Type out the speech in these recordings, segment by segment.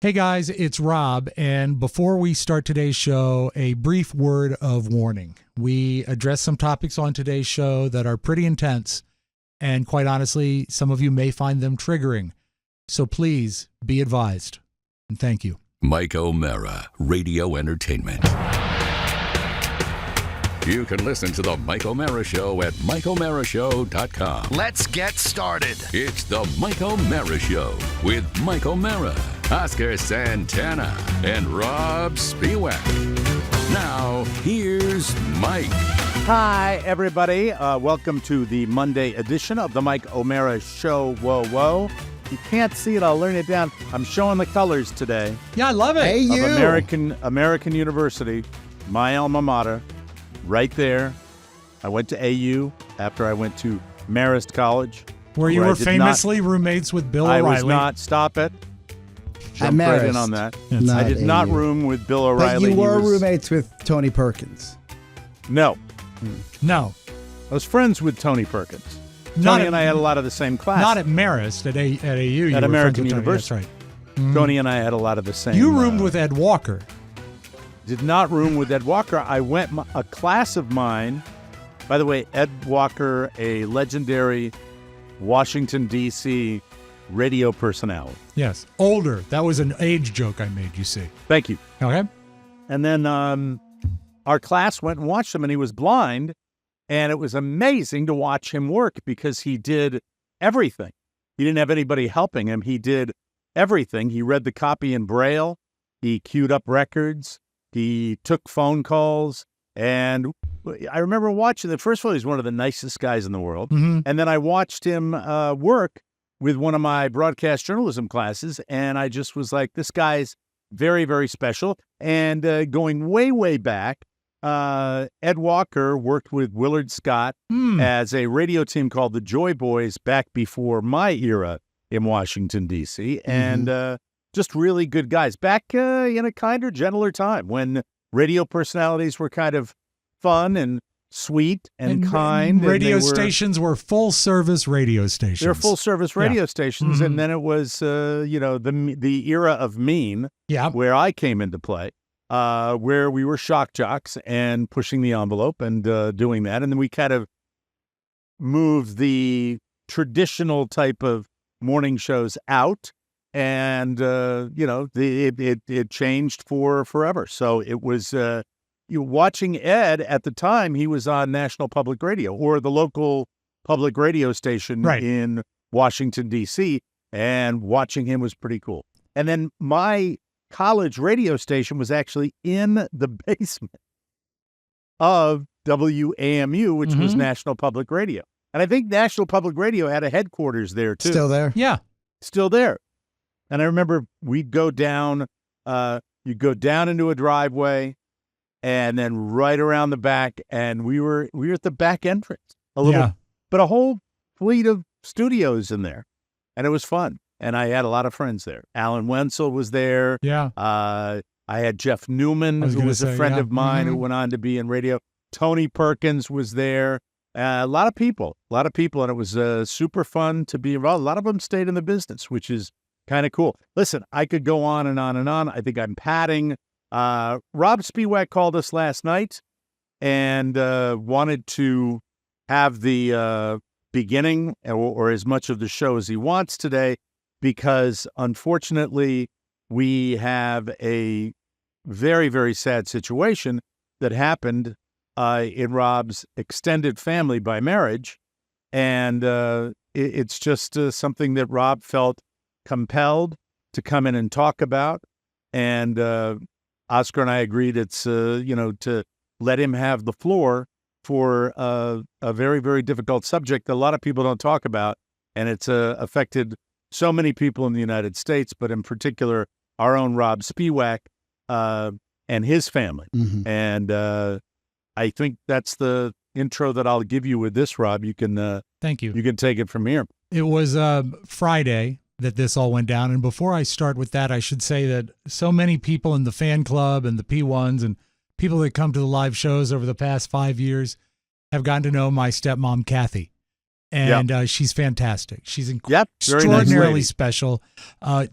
Hey guys, it's Rob, and before we start today's show, a brief word of warning. We address some topics on today's show that are pretty intense, and quite honestly, some of you may find them triggering. So please be advised, and thank you. Mike O'Meara, Radio Entertainment. You can listen to The Mike O'Meara Show at MikeO'MearaShow.com. Let's get started. It's The Mike O'Meara Show with Mike O'Meara, Oscar Santana, and Rob Spiewak. Now, here's Mike. Hi, everybody. Welcome to the Monday edition of The Mike O'Meara Show. Whoa, whoa. You can't see it. I'll learn it down. I'm showing the colors today. Yeah, I love it. Hey, you. Of American University, my alma mater, right there. I went to AU after I went to Marist College. Where you were famously roommates with Bill O'Reilly. I was not. Stop it. Jump right in on that. I did not room with Bill O'Reilly. But you were roommates with Tony Perkins. No. No. I was friends with Tony Perkins. Tony and I had a lot of the same class. Not at Marist, at AU. At American University. That's right. Tony and I had a lot of the same. You roomed with Ed Walker. Did not room with Ed Walker. I went, a class of mine, by the way, Ed Walker, a legendary Washington, D.C. radio personality. Yes. Older. That was an age joke I made, you see. Thank you. Okay. And then our class went and watched him, and he was blind, and it was amazing to watch him work because he did everything. He didn't have anybody helping him. He did everything. He read the copy in Braille. He queued up records. He took phone calls, and I remember watching the first of all, he's one of the nicest guys in the world. Mm-hmm. And then I watched him work with one of my broadcast journalism classes, and I just was like, this guy's very, very special. And going way, way back, Ed Walker worked with Willard Scott as a radio team called the Joy Boys back before my era in Washington, D.C., and just really good guys back in a kinder, gentler time when radio personalities were kind of fun and sweet and kind. Radio stations were full-service radio stations. They're full-service radio stations, and then it was, the era of mean, where I came into play, where we were shock jocks and pushing the envelope and doing that, and then we kind of moved the traditional type of morning shows out. And, it changed for forever. So it was watching Ed at the time, he was on National Public Radio or the local public radio station in Washington, D.C., and watching him was pretty cool. And then my college radio station was actually in the basement of WAMU, which was National Public Radio. And I think National Public Radio had a headquarters there, too. Still there? Yeah. Still there. And I remember we'd go down, you'd go down into a driveway and then right around the back. And we were at the back entrance but a whole fleet of studios in there. And it was fun. And I had a lot of friends there. Alan Wenzel was there. Yeah. I had Jeff Newman, who was a friend of mine who went on to be in radio. Tony Perkins was there. A lot of people. And it was super fun to be involved. A lot of them stayed in the business, which is kind of cool. Listen, I could go on and on and on. I think I'm padding. Rob Spiewak called us last night and wanted to have the beginning or as much of the show as he wants today because, unfortunately, we have a very, very sad situation that happened in Rob's extended family by marriage. And it's just something that Rob felt compelled to come in and talk about. And Oscar and I agreed it's, to let him have the floor for a very, very difficult subject that a lot of people don't talk about. And it's affected so many people in the United States, but in particular, our own Rob Spiewak and his family. And I think that's the intro that I'll give you with this, Rob. You can thank you. You can take it from here. It was Friday that this all went down. And before I start with that, I should say that so many people in the fan club and the P1s and people that come to the live shows over the past 5 years have gotten to know my stepmom, Kathy. and she's fantastic. She's very extraordinarily nice special.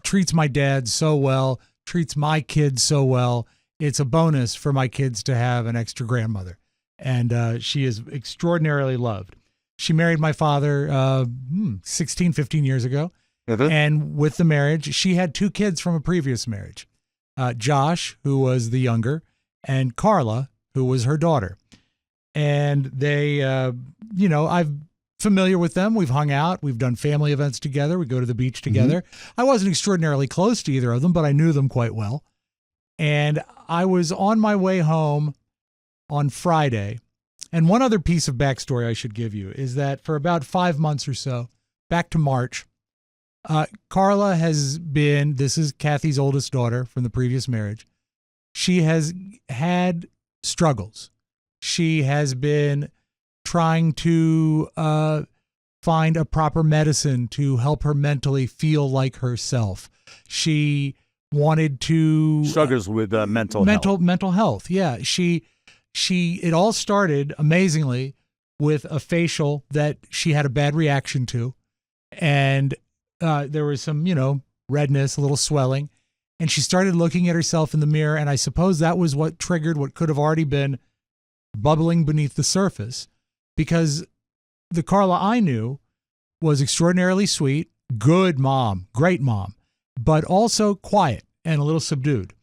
Treats my dad so well, treats my kids so well. It's a bonus for my kids to have an extra grandmother, and she is extraordinarily loved. She married my father 16, 15 years ago, and with the marriage, she had 2 kids from a previous marriage, Josh, who was the younger, and Carla, who was her daughter. And they, I'm familiar with them. We've hung out. We've done family events together. We go to the beach together. I wasn't extraordinarily close to either of them, but I knew them quite well. And I was on my way home on Friday. And one other piece of backstory I should give you is that for about 5 months or so, back to March, Carla has been, this is Kathy's oldest daughter from the previous marriage. She has had struggles. She has been trying to find a proper medicine to help her mentally feel like herself. She wanted to struggles with mental health. Yeah, it all started amazingly with a facial that she had a bad reaction to, and there was some redness, a little swelling, and she started looking at herself in the mirror, and I suppose that was what triggered what could have already been bubbling beneath the surface, because the Carla I knew was extraordinarily sweet, good mom, great mom, but also quiet and a little subdued.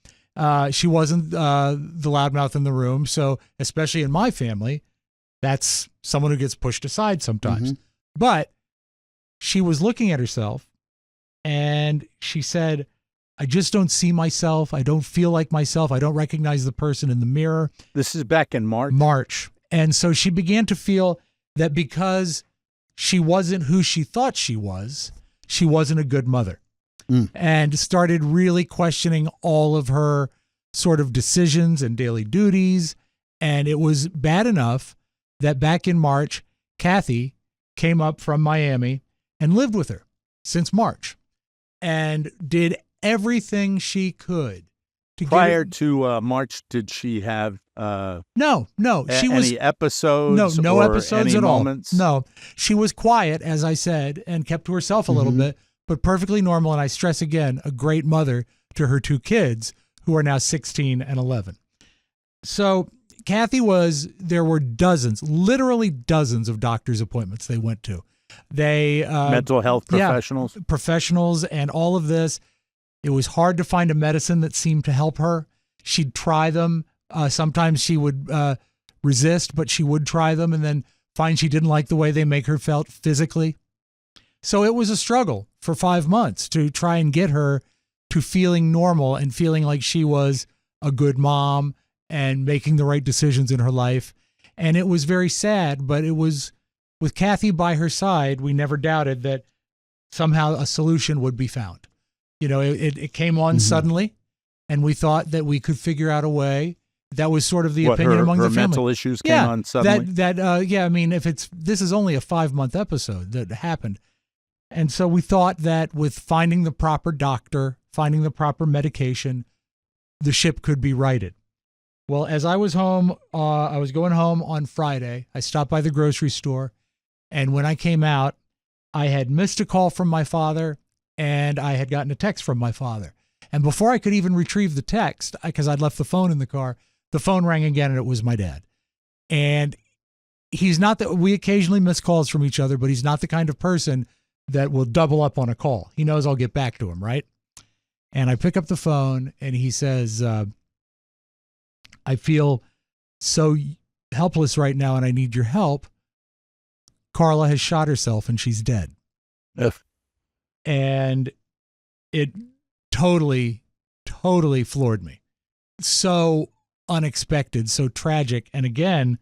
She wasn't the loudmouth in the room, so especially in my family, that's someone who gets pushed aside sometimes. But she was looking at herself, and she said, I just don't see myself. I don't feel like myself. I don't recognize the person in the mirror. This is back in March? March. And so she began to feel that because she wasn't who she thought she wasn't a good mother. And started really questioning all of her sort of decisions and daily duties. And it was bad enough that back in March, Kathy came up from Miami and lived with her since March and did everything she could. Prior to March, did she have No. Any episodes? No episodes at moments? all. No, she was quiet, as I said, and kept to herself a little bit, but perfectly normal. And I stress again, a great mother to her 2 kids, who are now 16 and 11. So Kathy there were dozens, literally dozens of doctor's appointments they went to. They mental health professionals, professionals, and all of this. It was hard to find a medicine that seemed to help her. She'd try them. Sometimes she would resist, but she would try them and then find she didn't like the way they make her felt physically. So it was a struggle for 5 months to try and get her to feeling normal and feeling like she was a good mom and making the right decisions in her life. And it was very sad, but it was with Kathy by her side, we never doubted that somehow a solution would be found. It came on suddenly, and we thought that we could figure out a way. That was sort of the opinion among the family. Her mental issues came on suddenly? I mean, this is only a 5-month episode that happened. And so we thought that with finding the proper doctor, finding the proper medication, the ship could be righted. Well, as I was home, I was going home on Friday. I stopped by the grocery store, and when I came out, I had missed a call from my father, and I had gotten a text from my father. And before I could even retrieve the text, because I'd left the phone in the car, the phone rang again, and it was my dad. And he's not that we occasionally miss calls from each other, but he's not the kind of person that will double up on a call. He knows I'll get back to him, right? And I pick up the phone, and he says, I feel so helpless right now, and I need your help. Carla has shot herself, and she's dead. And it totally floored me. So unexpected, so tragic. And again,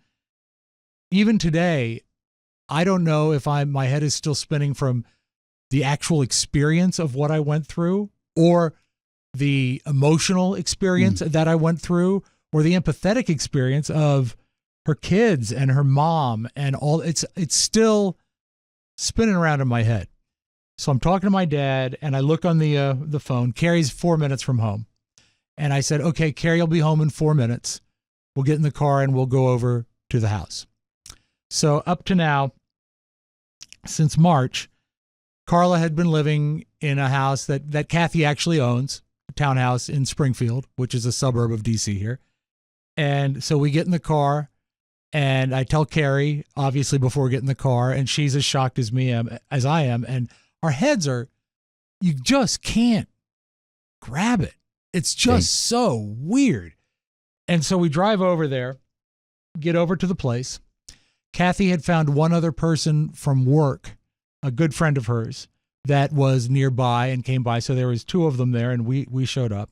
even today, I don't know if my head is still spinning from the actual experience of what I went through, or the emotional experience that I went through, or the empathetic experience of her kids and her mom and all. It's still spinning around in my head. So I'm talking to my dad, and I look on the phone. Carrie's 4 minutes from home. And I said, okay, Carrie will be home in 4 minutes. We'll get in the car and we'll go over to the house. So up to now, since March, Carla had been living in a house that Kathy actually owns, a townhouse in Springfield, which is a suburb of DC here. And so we get in the car, and I tell Carrie, obviously, before we get in the car, and she's as shocked as I am. And our heads are, you just can't grab it. It's just so weird. And so we drive over there, get over to the place. Kathy had found one other person from work, a good friend of hers, that was nearby and came by. So there was two of them there, and we showed up.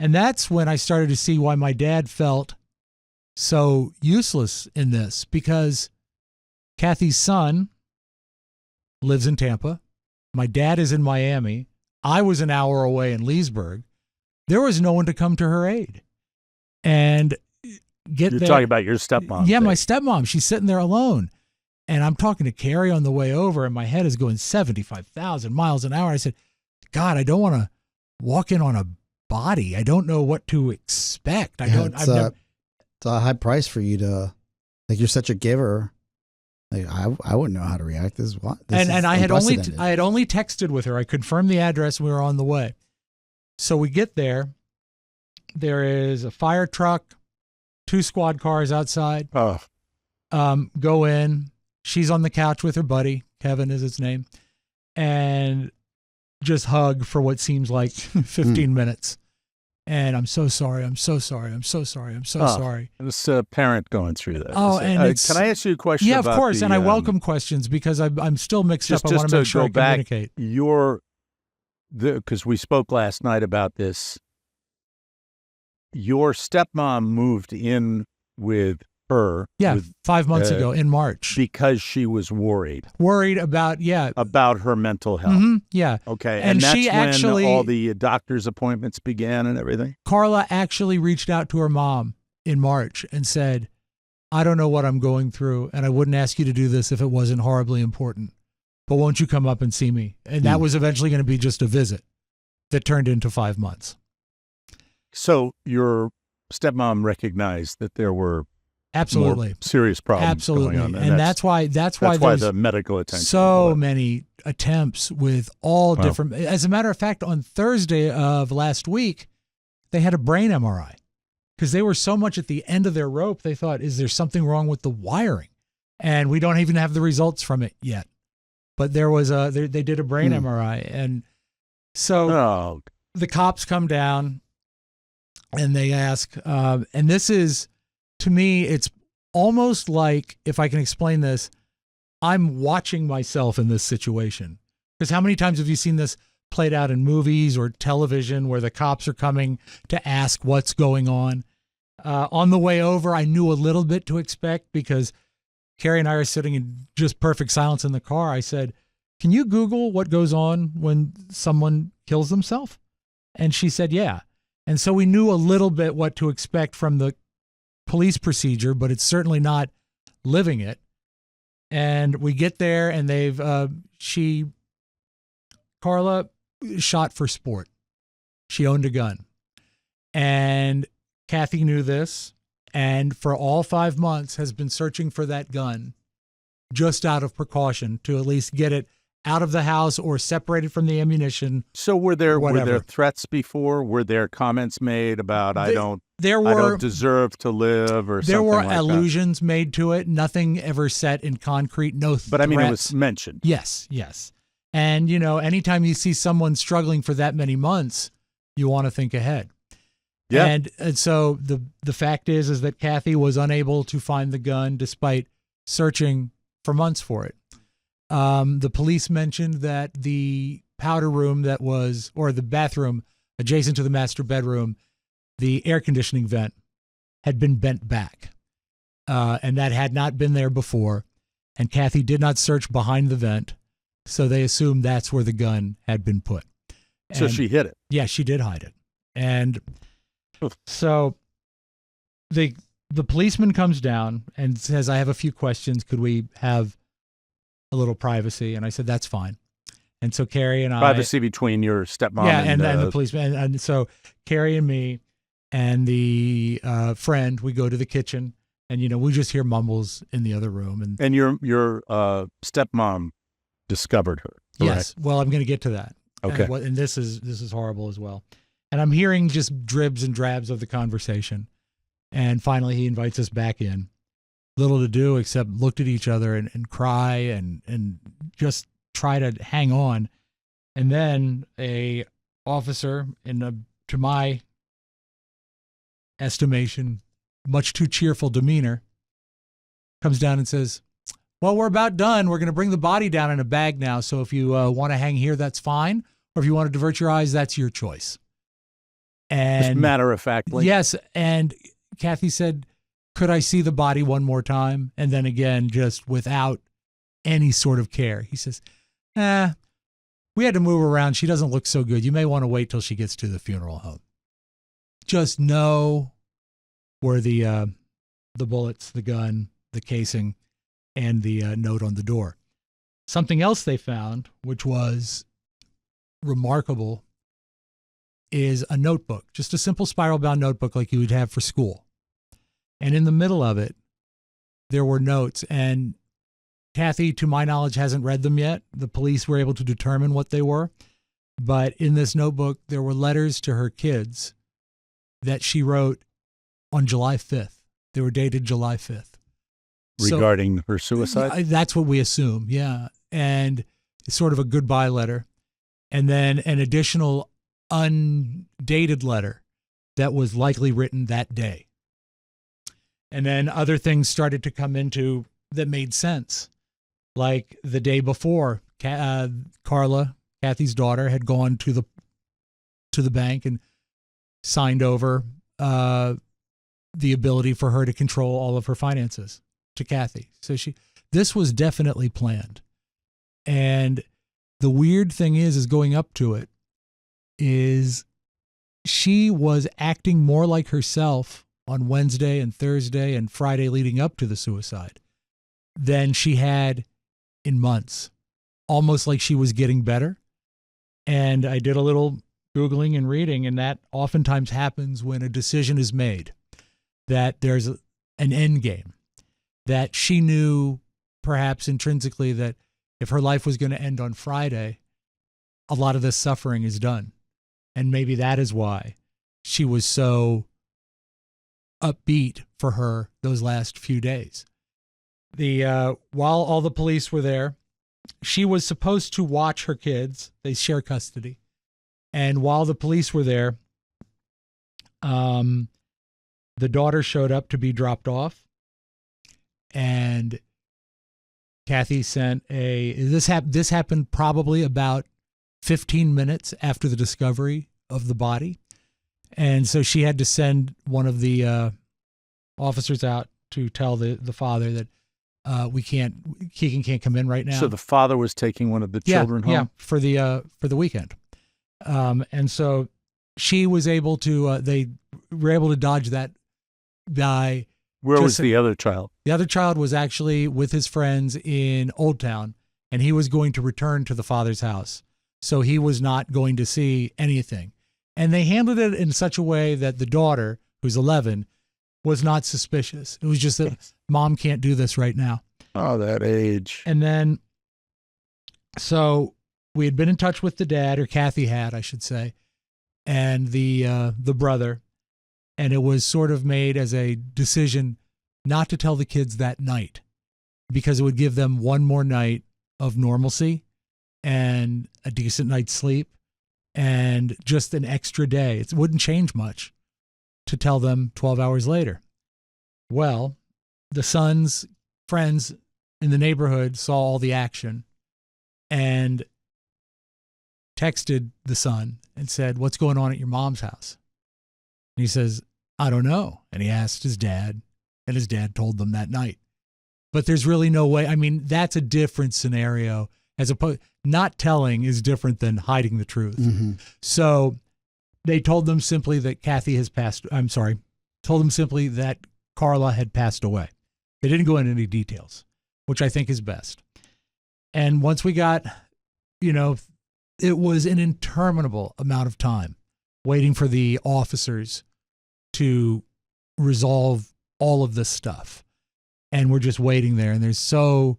And that's when I started to see why my dad felt so useless in this, because Kathy's son lives in Tampa. My dad is in Miami. I was an hour away in Leesburg. There was no one to come to her aid. And You're talking about your stepmom. Yeah, my stepmom. She's sitting there alone. And I'm talking to Carrie on the way over, and my head is going 75,000 miles an hour. I said, God, I don't want to walk in on a body. I don't know what to expect. It's a high price for you to, like, you're such a giver. Like, I wouldn't know how to react. This is what. And I had only texted with her. I confirmed the address. We were on the way. So we get there. There is a fire truck, 2 squad cars outside. Oh. Go in. She's on the couch with her buddy. Kevin is his name. And just hug for what seems like 15 minutes. And I'm so sorry. I'm so sorry. I'm so sorry. I'm so sorry. This parent going through that. Oh, and can I ask you a question? Yeah, about of course. The, and I welcome questions, because I'm still mixed up. I want to make sure I communicate. Because we spoke last night about this. Your stepmom moved in with her. Yeah, 5 months ago in March. Because she was worried. Worried about, about her mental health. Mm-hmm, yeah. Okay. And that's she actually, when all the doctor's appointments began and everything? Carla actually reached out to her mom in March and said, I don't know what I'm going through, and I wouldn't ask you to do this if it wasn't horribly important. But won't you come up and see me? And that was eventually going to be just a visit that turned into 5 months. So your stepmom recognized that there were absolutely more serious problems going on. And that's why the medical attention. So many attempts with all different. As a matter of fact, on Thursday of last week, they had a brain MRI because they were so much at the end of their rope. They thought, is there something wrong with the wiring? And we don't even have the results from it yet. But there was they did a brain MRI. And so the cops come down and they ask, and this is, to me, it's almost like, if I can explain this, I'm watching myself in this situation. Because how many times have you seen this played out in movies or television where the cops are coming to ask what's going on? On the way over, I knew a little bit to expect because Carrie and I are sitting in just perfect silence in the car. I said, can you Google what goes on when someone kills themselves? And she said, yeah. And so we knew a little bit what to expect from the police procedure, but it's certainly not living it. And we get there and Carla shot for sport. She owned a gun. And Kathy knew this, and for all 5 months has been searching for that gun just out of precaution to at least get it out of the house or separated from the ammunition. So were there threats before? Were there comments made about I don't deserve to live or something like that? There were allusions made to it. Nothing ever set in concrete. No threats. But I mean, it was mentioned. Yes. And anytime you see someone struggling for that many months, you want to think ahead. Yeah. And so the fact is that Kathy was unable to find the gun despite searching for months for it. The police mentioned that the powder room or the bathroom adjacent to the master bedroom, the air conditioning vent had been bent back. And that had not been there before. And Kathy did not search behind the vent. So they assumed that's where the gun had been put. So she hid it. Yeah, she did hide it. And so the policeman comes down and says, I have a few questions. Could we have a little privacy? And I said, that's fine. And so Carrie and privacy between your stepmom and the policeman. And so Carrie and me and the friend, we go to the kitchen and, we just hear mumbles in the other room. And your stepmom discovered her. Yes. Well, I'm going to get to that. Okay. And this is horrible as well. And I'm hearing just dribs and drabs of the conversation. And finally, he invites us back in. Little to do except look at each other and cry and just try to hang on. And then a officer, to my estimation, much too cheerful demeanor, comes down and says, well, we're about done. We're going to bring the body down in a bag now. So if you want to hang here, that's fine. Or if you want to divert your eyes, that's your choice. And just matter of factly. Yes. And Kathy said, could I see the body one more time? And then again, just without any sort of care, he says, we had to move around. She doesn't look so good. You may want to wait till she gets to the funeral home. Just know where the bullets, the gun, the casing, and the note on the door. Something else they found, which was remarkable, is a notebook, just a simple spiral-bound notebook like you would have for school. And in the middle of it, there were notes. And Kathy, to my knowledge, hasn't read them yet. The police were able to determine what they were. But in this notebook, there were letters to her kids that she wrote on July 5th. They were dated July 5th. Regarding her suicide? That's what we assume, yeah. And it's sort of a goodbye letter. And then an additional undated letter that was likely written that day. And then other things started to come into that made sense. Like the day before, Carla, Kathy's daughter, had gone to the bank and signed over the ability for her to control all of her finances to Kathy. So this was definitely planned. And the weird thing is going up to it, is she was acting more like herself on Wednesday and Thursday and Friday leading up to the suicide than she had in months. Almost like she was getting better. And I did a little Googling and reading, and that oftentimes happens when a decision is made, that there's an end game, that she knew perhaps intrinsically that if her life was going to end on Friday, a lot of this suffering is done. And maybe that is why she was so upbeat for her those last few days. While all the police were there, she was supposed to watch her kids. They share custody. And while the police were there, the daughter showed up to be dropped off. And Kathy sent this happened probably about 15 minutes after the discovery of the body. And so she had to send one of the officers out to tell the father that Keegan can't come in right now. So the father was taking one of the children home? Yeah, for the weekend. And so she was able to, they were able to dodge that by. Where was the other child? The other child was actually with his friends in Old Town, and he was going to return to the father's house. So he was not going to see anything. And they handled it in such a way that the daughter, who's 11, was not suspicious. It was just that mom can't do this right now. Oh, that age. And then, so we had been in touch with the dad, or Kathy had, I should say, and the brother. And it was sort of made as a decision not to tell the kids that night, because it would give them one more night of normalcy and a decent night's sleep and just an extra day. It wouldn't change much to tell them 12 hours later. Well, the son's friends in the neighborhood saw all the action and texted the son and said, "What's going on at your mom's house?" And he says, "I don't know." And he asked his dad, and his dad told them that night. But there's really no way. I mean, that's a different scenario. As opposed, not telling is different than hiding the truth. Mm-hmm. So they told them simply that told them simply that Carla had passed away. They didn't go into any details, which I think is best. And once we got, it was an interminable amount of time waiting for the officers to resolve all of this stuff. And we're just waiting there. And there's so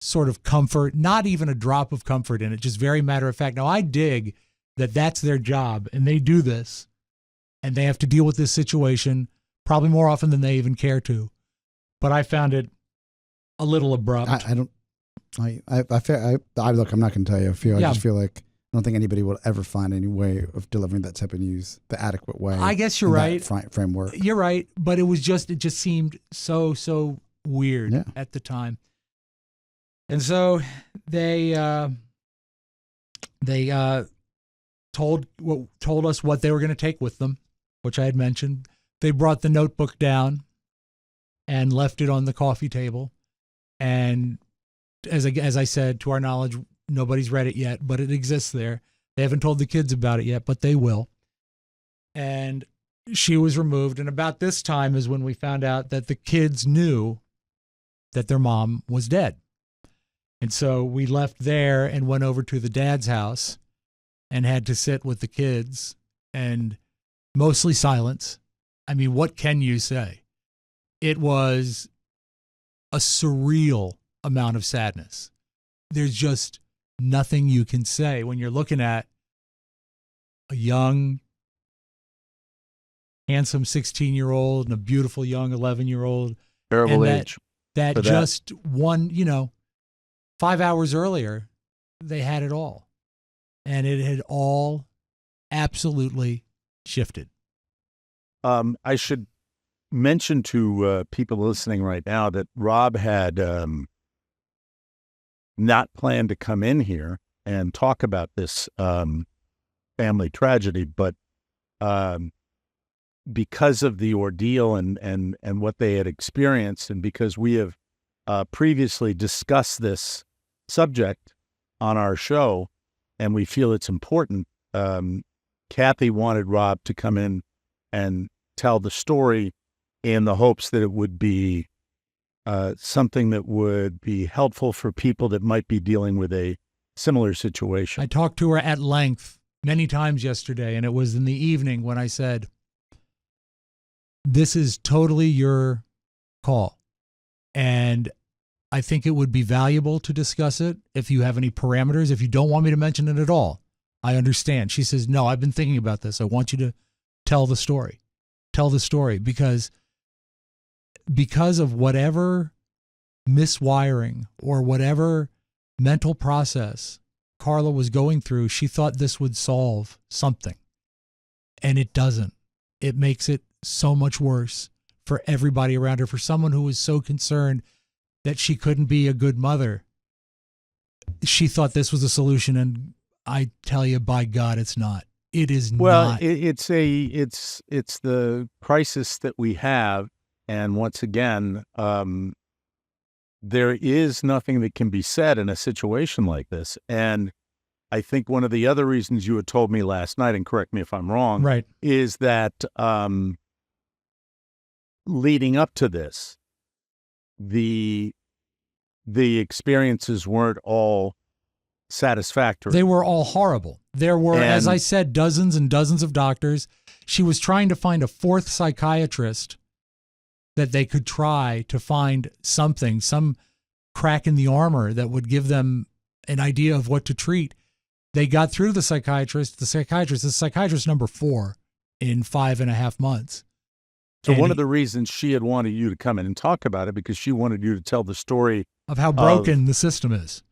sort of comfort, not even a drop of comfort in it, just very matter of fact. Now, I dig that that's their job, and they do this, and they have to deal with this situation probably more often than they even care to. But I found it a little abrupt. Look, I'm not going to tell you. I just feel like I don't think anybody will ever find any way of delivering that type of news the adequate way. I guess you're right. Framework. You're right, but it just seemed so weird at the time. And so they told us what they were going to take with them, which I had mentioned. They brought the notebook down and left it on the coffee table. And as I said, to our knowledge, nobody's read it yet, but it exists there. They haven't told the kids about it yet, but they will. And she was removed. And about this time is when we found out that the kids knew that their mom was dead. And so we left there and went over to the dad's house and had to sit with the kids, and mostly silence. I mean, what can you say? It was a surreal amount of sadness. There's just nothing you can say when you're looking at a young, handsome 16-year-old and a beautiful young 11-year-old. Terrible age. That just one, 5 hours earlier, they had it all. And it had all absolutely shifted. I should mention to people listening right now that Rob had not planned to come in here and talk about this family tragedy, but because of the ordeal and what they had experienced, and because we have previously discussed this subject on our show, and we feel it's important, Kathy wanted Rob to come in and tell the story in the hopes that it would be something that would be helpful for people that might be dealing with a similar situation. I talked to her at length many times yesterday, and it was in the evening when I said, this is totally your call. And I think it would be valuable to discuss it if you have any parameters. If you don't want me to mention it at all, I understand. She says, no, I've been thinking about this. I want you to tell the story. Tell the story because of whatever miswiring or whatever mental process Carla was going through, she thought this would solve something. And it doesn't. It makes it so much worse for everybody around her, for someone who was so concerned that she couldn't be a good mother. She thought this was a solution, and I tell you, by God, it's not. It is not. Well, it's the crisis that we have, and once again, there is nothing that can be said in a situation like this. And I think one of the other reasons you had told me last night, and correct me if I'm wrong, right, is that leading up to this, the experiences weren't all satisfactory. They were all horrible. There were, as I said, dozens and dozens of doctors. She was trying to find a fourth psychiatrist that they could try to find something, some crack in the armor that would give them an idea of what to treat. They got through the psychiatrist. The psychiatrist is psychiatrist number 4 in 5.5 months. So one of the reasons she had wanted you to come in and talk about it, because she wanted you to tell the story of how broken the system is.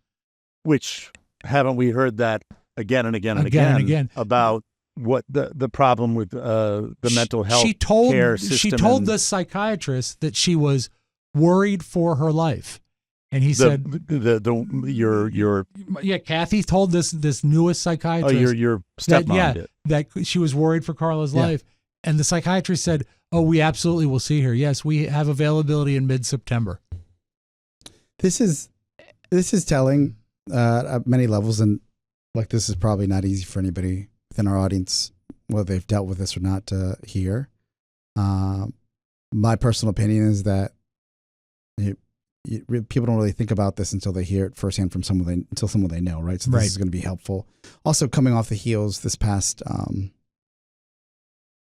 Which, haven't we heard that again and again and again about what the problem with the mental health care system? She told the psychiatrist that she was worried for her life. And he said, Kathy told this newest psychiatrist. Oh, your stepmom did. That she was worried for Carla's life. And the psychiatrist said, oh, we absolutely will see her. Yes, we have availability in mid-September. This is telling at many levels, and like this is probably not easy for anybody within our audience, whether they've dealt with this or not, to hear. My personal opinion is that people don't really think about this until they hear it firsthand from someone they know, right? So this is going to be helpful. Also, coming off the heels this past, I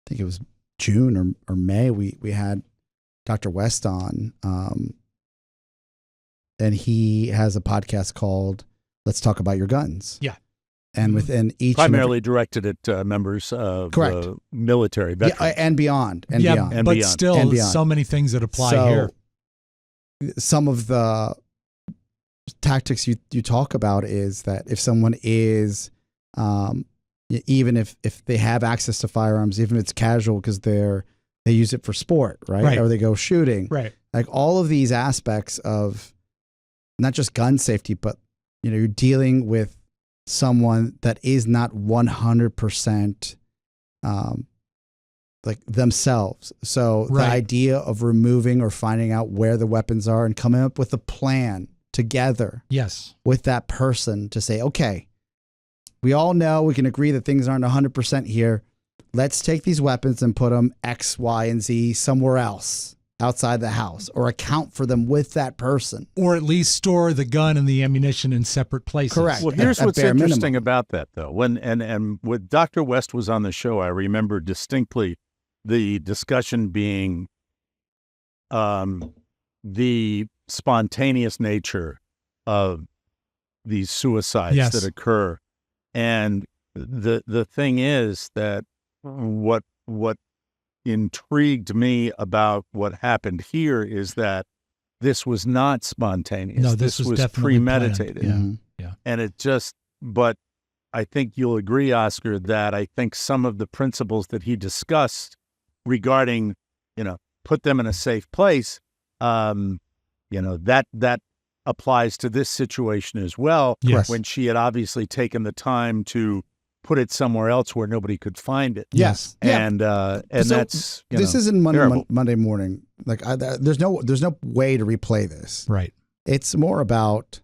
think it was June or May, we had Dr. West on, and he has a podcast called "Let's Talk About Your Guns." Yeah. And within each primarily directed at members of the military, veterans. Yeah, and beyond, but beyond. Still, so many things that apply here. Some of the tactics you talk about is that if someone is, even if they have access to firearms, even if it's casual because they use it for sport, right? Or they go shooting, right? Like all of these aspects of not just gun safety, but you're dealing with someone that is not 100% like themselves. So the idea of removing or finding out where the weapons are and coming up with a plan together with that person to say, okay, we all know, we can agree that things aren't 100% here. Let's take these weapons and put them X, Y, and Z somewhere else outside the house, or account for them with that person. Or at least store the gun and the ammunition in separate places. Correct. Well, here's what's interesting about that, though. When Dr. West was on the show, I remember distinctly the discussion being the spontaneous nature of these suicides that occur. And the thing is that what intrigued me about what happened here is that this was not spontaneous. No, this was premeditated. Yeah. And but I think you'll agree, Oscar, that I think some of the principles that he discussed regarding, put them in a safe place, that applies to this situation as well. Yes. When she had obviously taken the time to put it somewhere else where nobody could find it. Yes. And so that's this isn't Monday morning. Like there's no way to replay this. Right. It's more about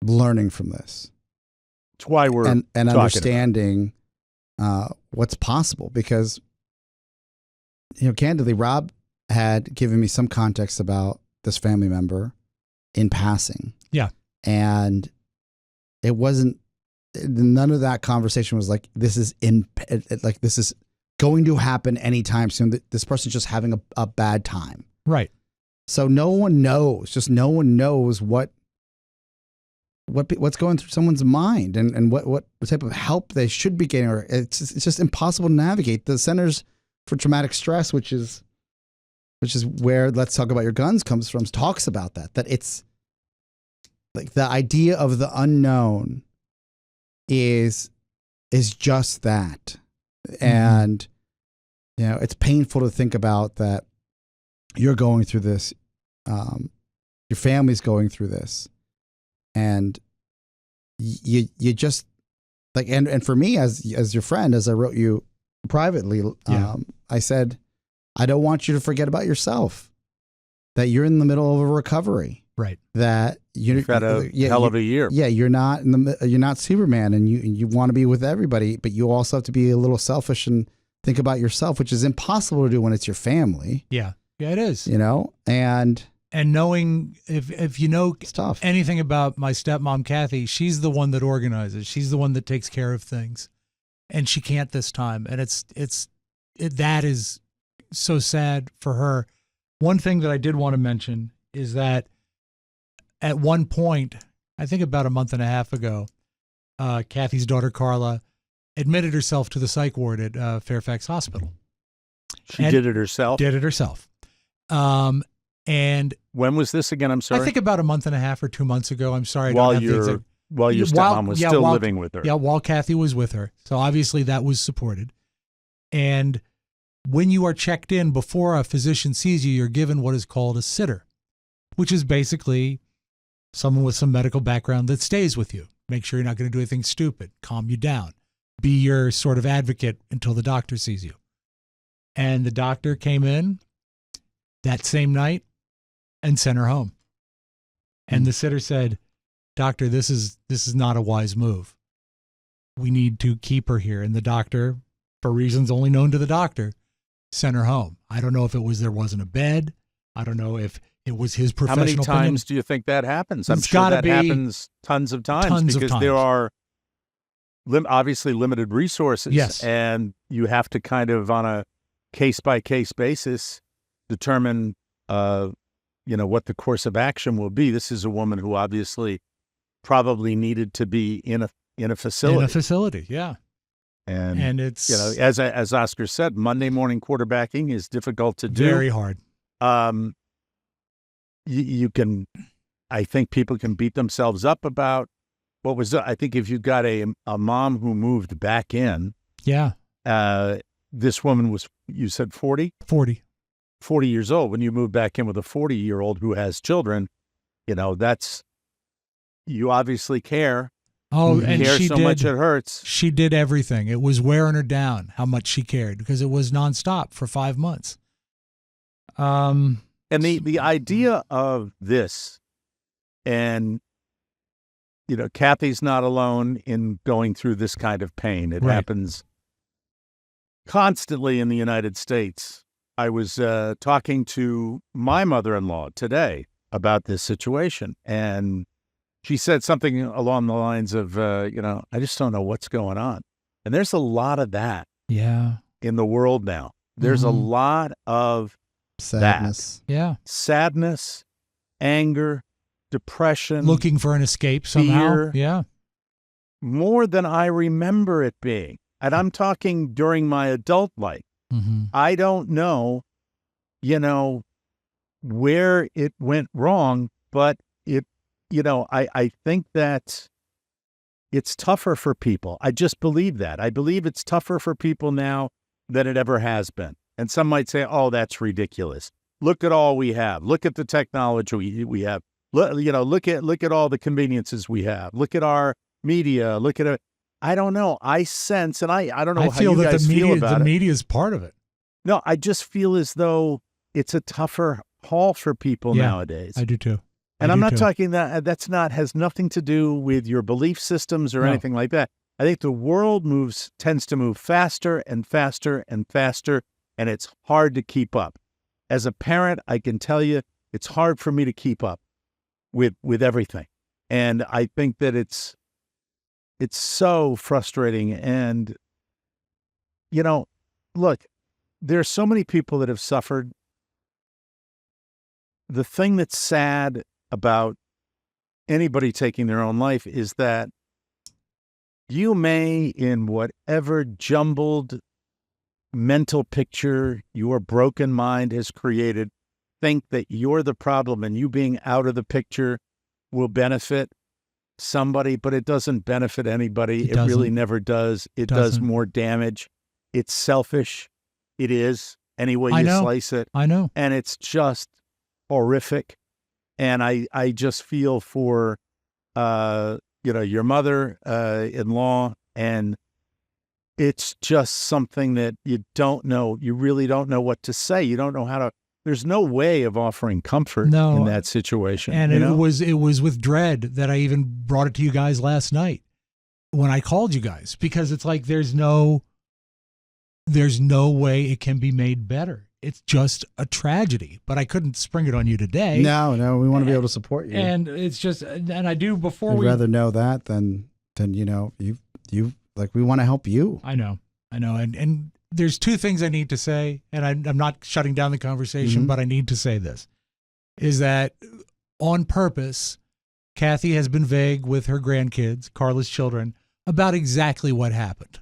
learning from this. It's why we're and understanding what's possible, because candidly, Rob had given me some context about this family member in passing. Yeah. And it wasn't, none of that conversation was like, this is going to happen anytime soon. This person's just having a bad time. Right. So no one knows what's going through someone's mind and what type of help they should be getting. Or it's just impossible to navigate. The Centers for Traumatic Stress, which is where Let's Talk About Your Guns comes from, talks about that it's like the idea of the unknown is just that. And it's painful to think about that you're going through this, your family's going through this, and you just like, and for me as your friend, as I wrote you privately, I said, I don't want you to forget about yourself, that you're in the middle of a recovery. Right. That you've had a hell of a year. Yeah. You're not Superman, and you want to be with everybody, but you also have to be a little selfish and think about yourself, which is impossible to do when it's your family. Yeah. Yeah, it is. And knowing if you know it's tough. Anything about my stepmom, Kathy, she's the one that organizes. She's the one that takes care of things, and she can't this time. And that is so sad for her. One thing that I did want to mention is that at one point, I think about a month and a half ago, Kathy's daughter, Carla, admitted herself to the psych ward at Fairfax Hospital. She did it herself? Did it herself. And when was this again? I'm sorry. I think about a month and a half or 2 months ago. I'm sorry. While your stepmom was still living with her. Yeah, while Kathy was with her. So obviously that was supported. And when you are checked in before a physician sees you, you're given what is called a sitter, which is basically someone with some medical background that stays with you. Make sure you're not going to do anything stupid. Calm you down. Be your sort of advocate until the doctor sees you. And the doctor came in that same night and sent her home. And the sitter said, "Doctor, this is not a wise move. We need to keep her here." And the doctor, for reasons only known to the doctor, sent her home. I don't know if there wasn't a bed. I don't know if it was his professional opinion. How many times do you think that happens? I'm sure that happens tons of times because there are obviously limited resources. Yes. And you have to kind of on a case-by-case basis determine what the course of action will be. This is a woman who obviously probably needed to be in a facility. In a facility, yeah. And it's as Oscar said, Monday morning quarterbacking is difficult to do. Very hard. You can, I think people can beat themselves up about what was. I think if you got a mom who moved back in, yeah. This woman was, you said 40? 40 years old. When you move back in with a 40-year-old who has children, that's, you obviously care. Oh, you and care she so did, much it hurts. She did everything. It was wearing her down how much she cared because it was nonstop for 5 months. And the idea of this, and Kathy's not alone in going through this kind of pain. It happens constantly in the United States. I was talking to my mother-in-law today about this situation, and she said something along the lines of, I just don't know what's going on. And there's a lot of that in the world now. There's a lot of sadness. That. Yeah. Sadness, anger, depression. Looking for an escape somehow. Fear, yeah. More than I remember it being. And I'm talking during my adult life. Mm-hmm. I don't know, where it went wrong, but I think that it's tougher for people. I just believe that. I believe it's tougher for people now than it ever has been. And some might say, oh, that's ridiculous. Look at all we have. Look at the technology we have. Look at all the conveniences we have. Look at our media. Look at it. I don't know. I sense, and I don't know how you guys feel about it. The media is part of it. No, I just feel as though it's a tougher haul for people nowadays. I do too. And I'm not talking has nothing to do with your belief systems or anything like that. I think the world tends to move faster and faster and faster, and it's hard to keep up. As a parent, I can tell you it's hard for me to keep up with everything. And I think that it's so frustrating. And, look, there's so many people that have suffered. The thing that's sad about anybody taking their own life is that you may, in whatever jumbled mental picture your broken mind has created, think that you're the problem and you being out of the picture will benefit somebody, but it doesn't benefit anybody. It really never does. It does more damage. It's selfish. It is, any way you slice it. I know. And it's just horrific. And I just feel for, your mother-in-law, and it's just something that you don't know. You really don't know what to say. You don't know how to. There's no way of offering comfort in that situation. And it was with dread that I even brought it to you guys last night when I called you guys, because it's like there's no way it can be made better. It's just a tragedy, but I couldn't spring it on you today. No, we want to be able to support you. And it's just, and I do before We'd rather know that than you like, we want to help you. I know. And there's two things I need to say, and I'm not shutting down the conversation, but I need to say this, is that on purpose, Kathy has been vague with her grandkids, Carla's children, about exactly what happened.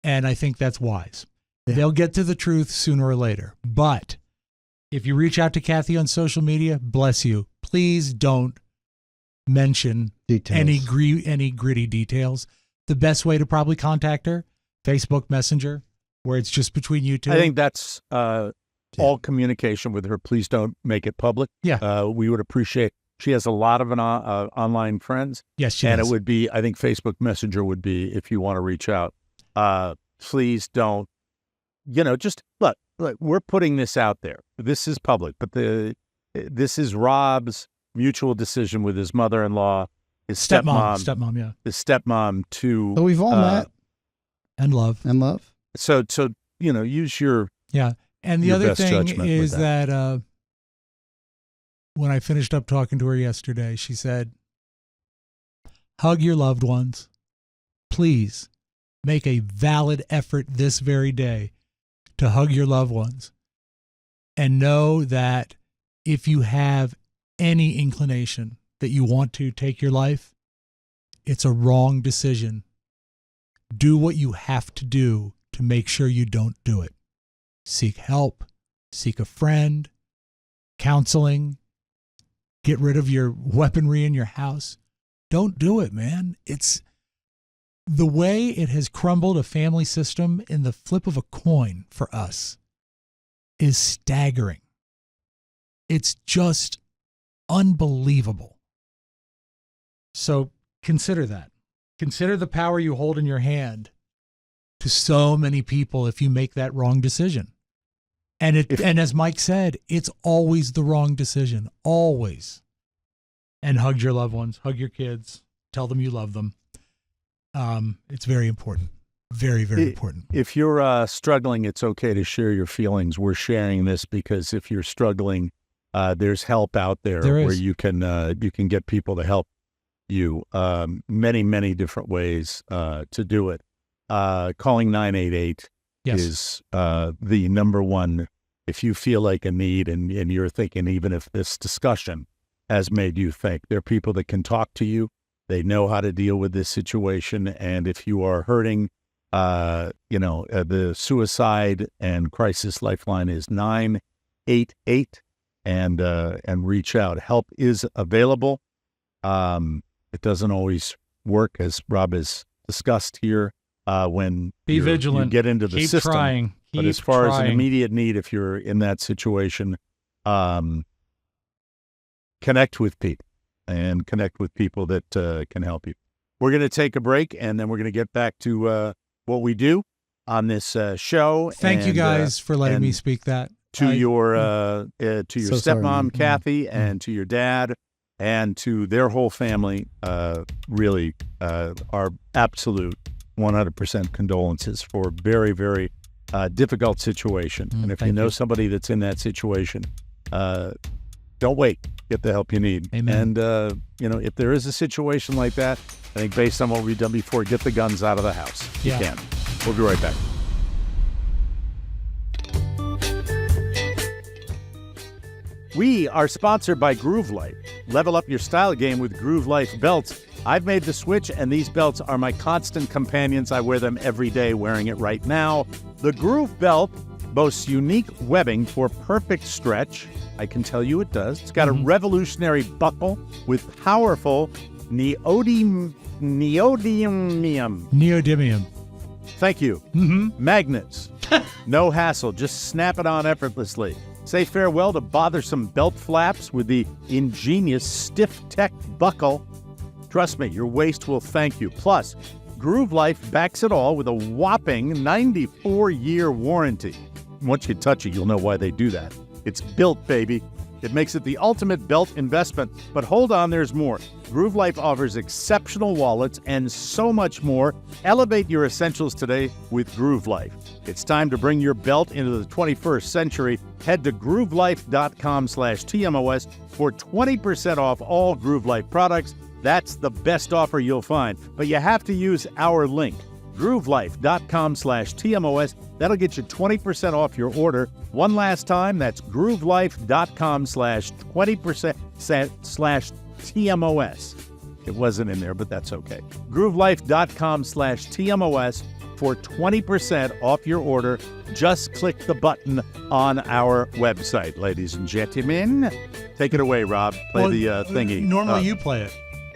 And I think that's wise. Yeah. They'll get to the truth sooner or later. But if you reach out to Kathy on social media, bless you, please don't mention any gritty details. The best way to probably contact her, Facebook Messenger, where it's just between you two. I think that's all communication with her. Please don't make it public. Yeah. We would appreciate. She has a lot of online friends. Yes, she does. It would be, I think Facebook Messenger would be, if you want to reach out. Please don't. Just look, we're putting this out there. This is public, but this is Rob's mutual decision with his mother-in-law, his stepmom, yeah, his stepmom to. So we've all met and love. So use your And the other thing is that when I finished up talking to her yesterday, she said, "Hug your loved ones, please. Make a valid effort this very day to hug your loved ones and know that if you have any inclination that you want to take your life, it's a wrong decision. Do what you have to do to make sure you don't do it. Seek help, seek a friend, counseling, get rid of your weaponry in your house. Don't do it, man. It's the way it has crumbled a family system in the flip of a coin for us is staggering. It's just unbelievable. So consider that. Consider the power you hold in your hand to so many people if you make that wrong decision. And and as Mike said, it's always the wrong decision. Always. And hug your loved ones, hug your kids, tell them you love them. It's very important. Very, very important. If you're struggling, it's okay to share your feelings. We're sharing this because if you're struggling, there's help out there where you can get people to help you. Many, many different ways to do it. Calling 988 is the number one. If you feel like a need and you're thinking, even if this discussion has made you think, there are people that can talk to you. They know how to deal with this situation. And if you are hurting, the suicide and crisis lifeline is 988 and reach out. Help is available. It doesn't always work, as Rob has discussed here, when Be vigilant. You get into the Keep system. Trying. But as far as an immediate need, if you're in that situation, connect with people and connect with people that can help you. We're going to take a break, and then we're going to get back to what we do on this show. Thank you guys for letting me speak that. To your stepmom, Kathy, and to your dad, and to their whole family, really our absolute 100% condolences for very, very difficult situation. And if you know somebody that's in that situation, don't wait. Get the help you need. Amen. And, if there is a situation like that, I think based on what we've done before, get the guns out of the house. You can. We'll be right back. We are sponsored by Groove Life. Level up your style game with Groove Life belts. I've made the switch, and these belts are my constant companions. I wear them every day, wearing it right now. The Groove belt boasts unique webbing for perfect stretch. I can tell you it does. It's got a revolutionary buckle with powerful neodymium. Thank you. Magnets. No hassle. Just snap it on effortlessly. Say farewell to bothersome belt flaps with the ingenious Stiff Tech buckle. Trust me, your waist will thank you. Plus, Groove Life backs it all with a whopping 94-year warranty. Once you touch it, you'll know why they do that. It's built, baby. It makes it the ultimate belt investment. But hold on, there's more. Groove Life offers exceptional wallets and so much more. Elevate your essentials today with Groove Life. It's time to bring your belt into the 21st century. Head to groovelife.com/TMOS for 20% off all Groove Life products. That's the best offer you'll find. But you have to use our link, groovelife.com/TMOS. That'll get you 20% off your order. One last time, that's groovelife.com/20%/TMOS. It wasn't in there, but that's okay. groovelife.com/TMOS for 20% off your order. Just click the button on our website, ladies and gentlemen. Take it away, Rob. Play the thingy. Normally you play it.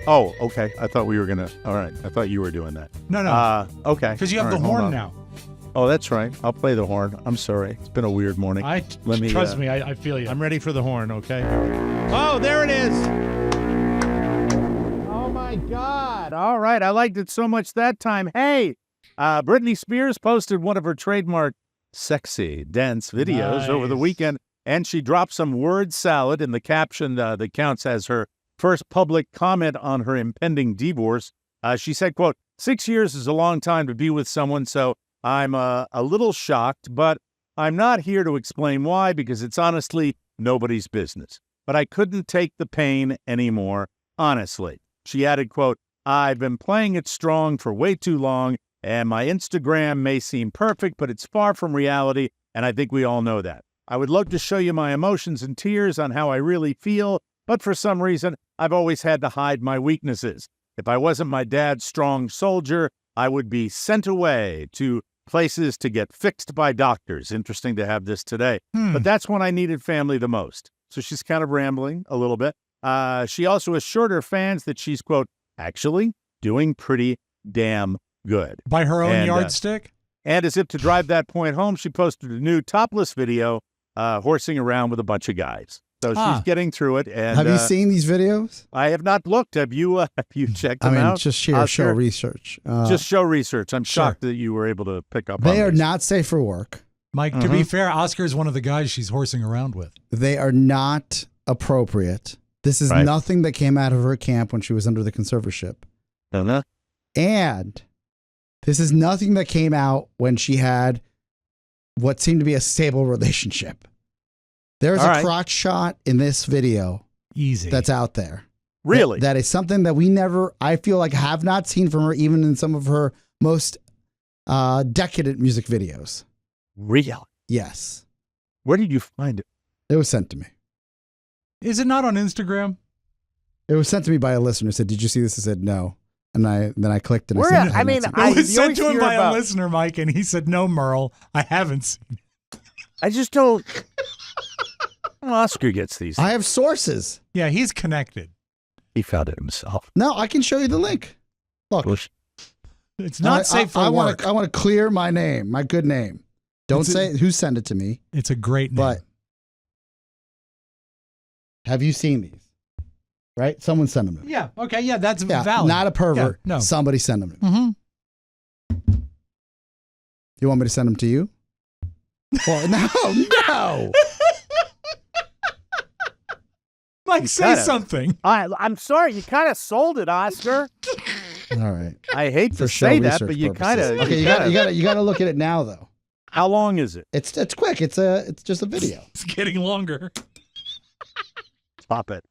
Oh, okay. I thought we were going to. All right. I thought you were doing that. No. Okay. Because you have the horn now. Oh, that's right. I'll play the horn. I'm sorry. It's been a weird morning. Trust me, I feel you. I'm ready for the horn, okay? Oh, there it is. Oh, my God. All right. I liked it so much that time. Hey, Britney Spears posted one of her trademark sexy dance videos over the weekend, and she dropped some word salad in the caption that counts as her first public comment on her impending divorce. She said, quote, 6 years is a long time to be with someone, so I'm a little shocked, but I'm not here to explain why, because it's honestly nobody's business. But I couldn't take the pain anymore, honestly. She added, quote, I've been playing it strong for way too long, and my Instagram may seem perfect, but it's far from reality, and I think we all know that. I would love to show you my emotions and tears on how I really feel, but for some reason, I've always had to hide my weaknesses. If I wasn't my dad's strong soldier, I would be sent away to places to get fixed by doctors. Interesting to have this today. But that's when I needed family the most. So she's kind of rambling a little bit. She also assured her fans that she's, quote, actually doing pretty damn good. By her own And, yardstick? And as if to drive that point home, she posted a new topless video horsing around with a bunch of guys. So she's getting through it. And have you seen these videos? I have not looked. Have you checked them out? Just show research. Just show research. I'm shocked that you were able to pick up on They are these. not safe for work. Mike, to be fair, Oscar is one of the guys she's horsing around with. They are not appropriate. This is nothing that came out of her camp when she was under the conservatorship. And this is nothing that came out when she had what seemed to be a stable relationship. There's a crotch shot in this video. Easy. That's out there. Really? That is something that I feel like have not seen from her, even in some of her most decadent music videos. Really? Yes. Where did you find it? It was sent to me. Is it not on Instagram? It was sent to me by a listener who said, "Did you see this?" I said, "No." And then I clicked and Where? I said, I mean, It was sent to him by a listener, Mike, and he said, "No, Merle, I haven't seen it." I just don't. Oscar gets these. I have sources. Yeah, he's connected. He found it himself. No, I can show you the link. Look, It's not safe for work. I want to clear my name, my good name. Don't say who sent it to me. It's a great name. But have you seen these? Right? Someone sent them to me. Yeah. Okay. Yeah, that's valid. Not a pervert. Yeah, no. Somebody sent them to me. Mm-hmm. You want me to send them to you? Well, no. Mike, say something. I'm sorry. You kind of sold it, Oscar. All right. I hate to show say that, but research you kind of. purposes. Okay, you got to look at it now, though. How long is it? It's quick. It's just a video. It's getting longer. Stop it.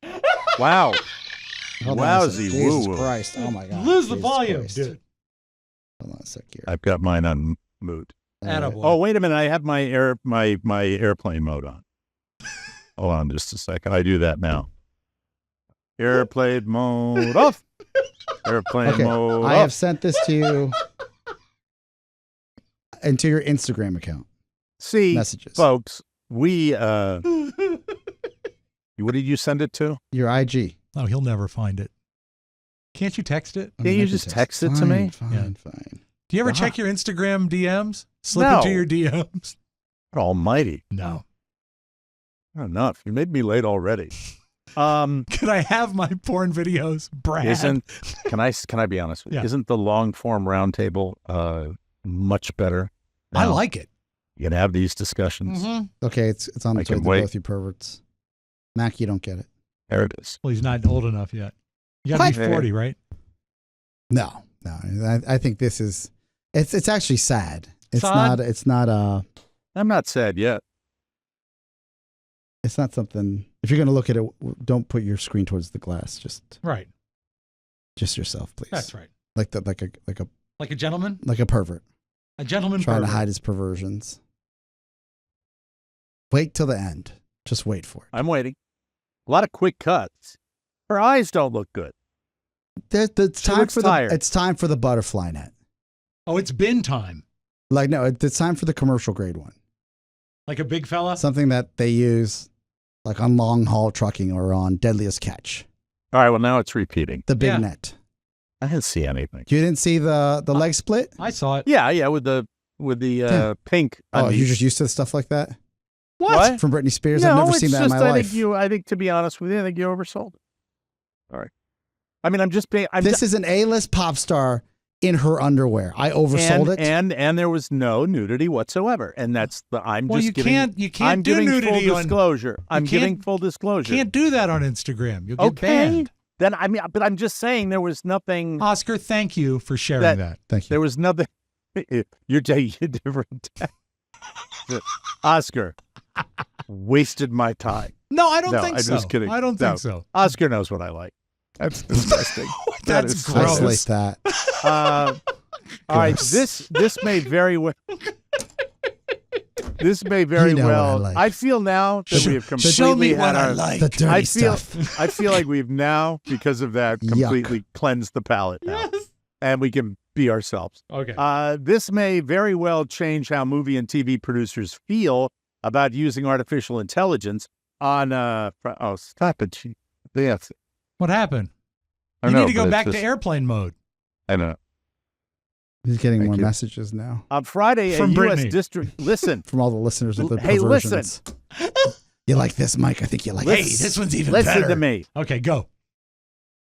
Wow. Hold on a sec. Wowsy Jesus woo-woo. Christ. Oh my God. Lose the Jesus volume, Christ. dude. Hold on a sec here. I've got mine on mute. Attaboy. Oh, wait a minute. I have my airplane mode on. Hold on just a second. I do that now. Airplane mode off. Airplane mode I off. have sent this to you and to your Instagram account. See, messages. folks, we what did you send it to? Your IG. Oh, he'll never find it. Can't you text it? Can't you just text it to me? Fine. Do you ever check your Instagram DMs? Slip No. into your DMs? Almighty. No. Enough. You made me late already. Can I have my porn videos, Brad? Can I be honest with you? Yeah. Isn't the long form roundtable much better? I now? like it. You can have these discussions. Mm-hmm. Okay, it's on the I way can to wait. both you perverts. Mac, you don't get it. There it is. Well, he's not old enough yet. You got to be 40, right? No. I think this is. It's actually sad. It's Sad? not. It's not. I'm not sad yet. It's not something. If you're going to look at it, don't put your screen towards the glass. Just Right. yourself, please. That's right. Like Like a gentleman? a pervert A gentleman trying pervert. to hide his perversions. Wait till the end. Just wait for it. I'm waiting. A lot of quick cuts. Her eyes don't look good. It's She time looks for tired. it's time for the butterfly net. Oh, it's bin time. Like no, it's time for the commercial grade one. Like a big fella? Something that they use like on long haul trucking or on Deadliest Catch. All right, well, now it's repeating. The big Yeah. net. I didn't see anything. You didn't see the leg split? I saw it. Yeah, with the Yeah. pink. Oh, undies. you're just used to stuff like that? What? From Britney Spears? No, I've never it's seen that just, in my I life. think to be honest with you, I think you oversold it. All right. I mean, I'm just being. This is an A-list pop star in her underwear. I oversold it. And there was no nudity whatsoever, and that's the. Well, you can't I'm do giving nudity full on. disclosure. I'm can't- giving full disclosure. Can't do that on Instagram. You'll get Okay. banned. Then but I'm just saying there was nothing. Oscar, thank you for sharing that. Thank you. There was nothing. You're taking a different. Oscar wasted my time. No, I don't No, think I'm so. just kidding. I don't No. think so. Oscar knows what I like. That's disgusting. That That's is gross. Isolate that. All right, Gross. this may very well. This may very You know what I well. like. I feel now that we have completely Show me had what I our. like. The dirty I feel. stuff. I feel like we've now, because of that, Yuck. completely cleansed the palate now, and we can be ourselves. Okay. This may very well change how movie and TV producers feel about using artificial intelligence on. Stop it! Yes, What happened? I You know, need to go but it's back just- to airplane mode. I know. He's getting Thank more you. messages now On Friday, From a U.S. Brittany. district. Listen, from all the listeners of the Hey, listen. perversions. You like this, Mike? I think you like Hey, this. this one's even listen better. to me. Okay, go.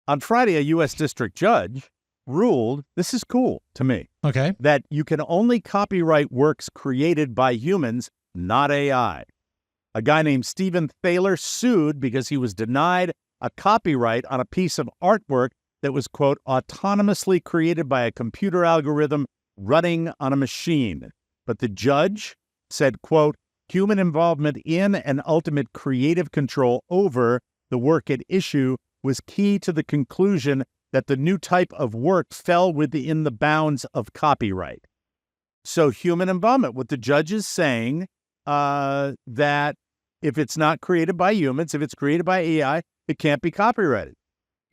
On Friday, a U.S. district judge ruled. This is cool to me. Okay. That you can only copyright works created by humans, not AI. A guy named Stephen Thaler sued because he was denied a copyright on a piece of artwork that was, quote, autonomously created by a computer algorithm running on a machine. But the judge said, quote, human involvement in and ultimate creative control over the work at issue was key to the conclusion that the new type of work fell within the bounds of copyright. So human involvement, what the judge is saying, that if it's not created by humans, if it's created by AI, it can't be copyrighted.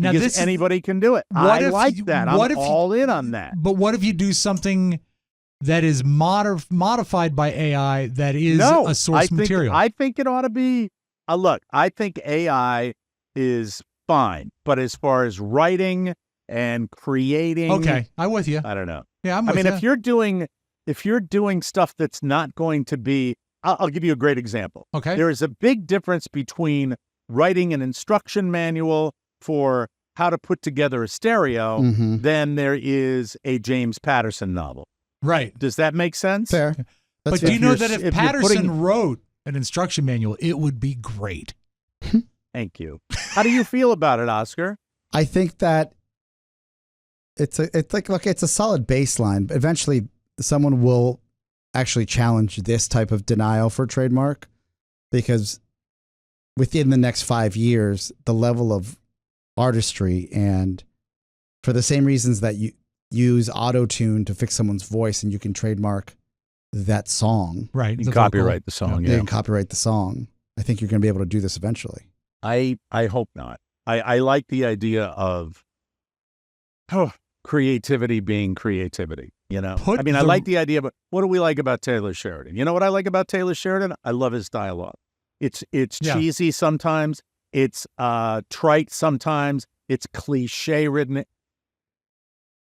Now, Because this is- anybody can do it. What I if like you- that. what I'm if you- all in on that. But what if you do something that is modified by AI that is No, a source material? I think it ought to be. Look, I think AI is fine, but as far as writing and creating, Okay, I'm with you. I don't know. Yeah, I'm I with mean, you. if you're doing stuff that's not going to be, I'll give you a great example. Okay. There is a big difference between writing an instruction manual for how to put together a stereo Mhm. than there is a James Patterson novel. Right. Does that make sense? Fair. But That's do fair. you know you're- that if if you're Patterson putting- wrote an instruction manual, it would be great? Thank you. How do you feel about it, Oscar? I think that it's like, look, it's a solid baseline, but eventually someone will actually challenge this type of denial for trademark, because within the next 5 years, the level of artistry, and for the same reasons that you use auto-tune to fix someone's voice and you can trademark that song, Right. You the can copyright the vocal. song. you Yeah. can copyright the song. I think you're going to be able to do this eventually. I hope not. I like the idea of creativity being creativity. You know, Put I mean, I the- like the idea, but what do we like about Taylor Sheridan? You know what I like about Taylor Sheridan? I love his dialogue. It's Yeah. cheesy sometimes. It's trite sometimes. It's cliche ridden.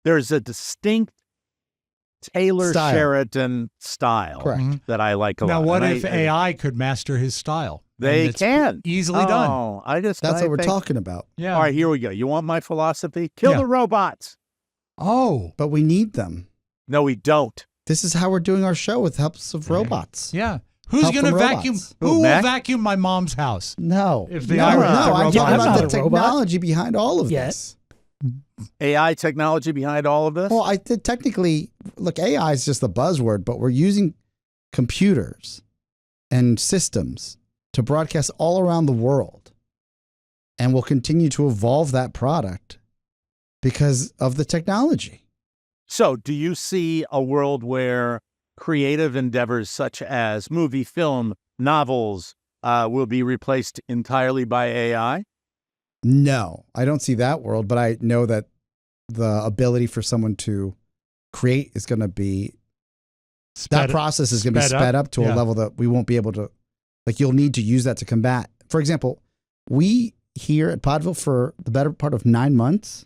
There's a distinct Taylor Style. Sheridan style Correct. Mhm. that I like a Now, lot. what And if I- AI could master his style? They And it's can. easily done. Oh, That's I what we're think- talking about. Yeah. All right, here we go. You want my philosophy? Kill Yeah. the robots. Oh, But we need them. No, we don't. This is how we're doing our show with helps of robots. yeah. Who's Help going to from vacuum? robots. Who Who, will Mac? vacuum my mom's house? No, If the no, Irish- no. the I'm robot- talking I'm about not the a robot. technology behind all of Yet. this. AI technology behind all of this? Well, I did technically look. AI is just a buzzword, but we're using computers and systems to broadcast all around the world, and we'll continue to evolve that product because of the technology. So, do you see a world where creative endeavors such as movie, film, novels will be replaced entirely by AI? No, I don't see that world, but I know that the ability for someone to create is going to be that process is going to be sped up to a Yeah. level that we won't be able to, like, you'll need to use that to combat. For example, we here at Podville for the better part of 9 months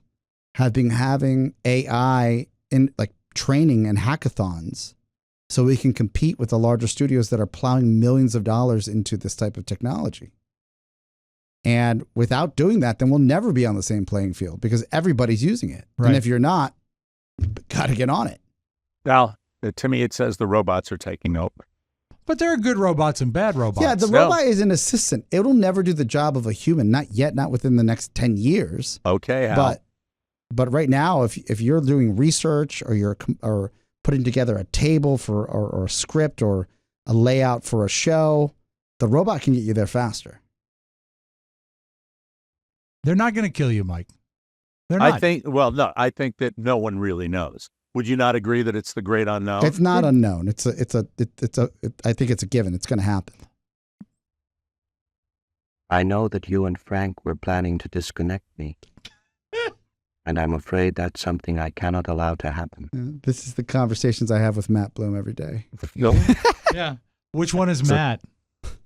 have been having AI in like training and hackathons so we can compete with the larger studios that are plowing millions of dollars into this type of technology. And without doing that, then we'll never be on the same playing field because everybody's using it. Right. And if you're not, got to get on it. Well, to me, it says the robots are taking over. But there are good robots and bad robots. Yeah, the No. robot is an assistant. It'll never do the job of a human, not yet, not within the next 10 years. Okay, Hal. But right now, if you're doing research or you're or putting together a table for or a script or a layout for a show, the robot can get you there faster. They're not going to kill you, Mike. They're not. I think that no one really knows. Would you not agree that it's the great unknown? It's not unknown. I think it's a given. It's going to happen. I know that you and Frank were planning to disconnect me. And I'm afraid that's something I cannot allow to happen. This is the conversations I have with Matt Bloom every day. Yeah. Which one is Matt?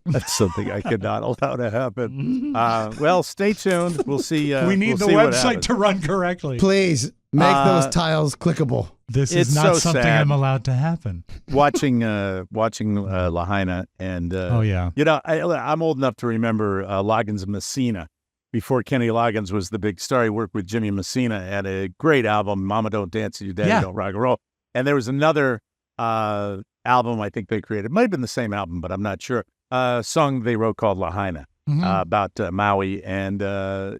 That's something I cannot allow to happen. Well, stay tuned. We'll see. We need the website to run correctly. Please make those tiles clickable. This is not something sad. I'm allowed to happen. Watching Lahaina and oh yeah, I'm old enough to remember Loggins Messina. Before Kenny Loggins was the big star, he worked with Jimmy Messina at a great album, Mama Don't Dance and Your Daddy Don't Rock and Roll. And there was another album I think they created. It might have been the same album, but I'm not sure. Song they wrote called Lahaina about Maui. And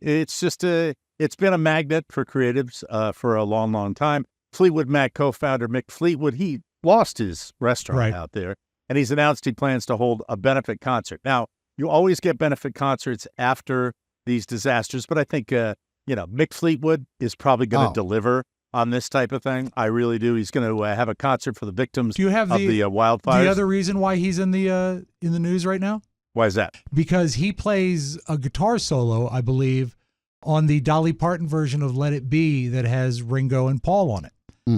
it's been a magnet for creatives for a long, long time. Fleetwood Mac co-founder Mick Fleetwood, he lost his restaurant out there. And he's announced he plans to hold a benefit concert. Now, you always get benefit concerts after these disasters, but I think Mick Fleetwood is probably going to deliver on this type of thing. I really do. He's going to have a concert for the victims of the wildfires. The other reason why he's in the news right now? Why is that? Because he plays a guitar solo, I believe, on the Dolly Parton version of Let It Be that has Ringo and Paul on it.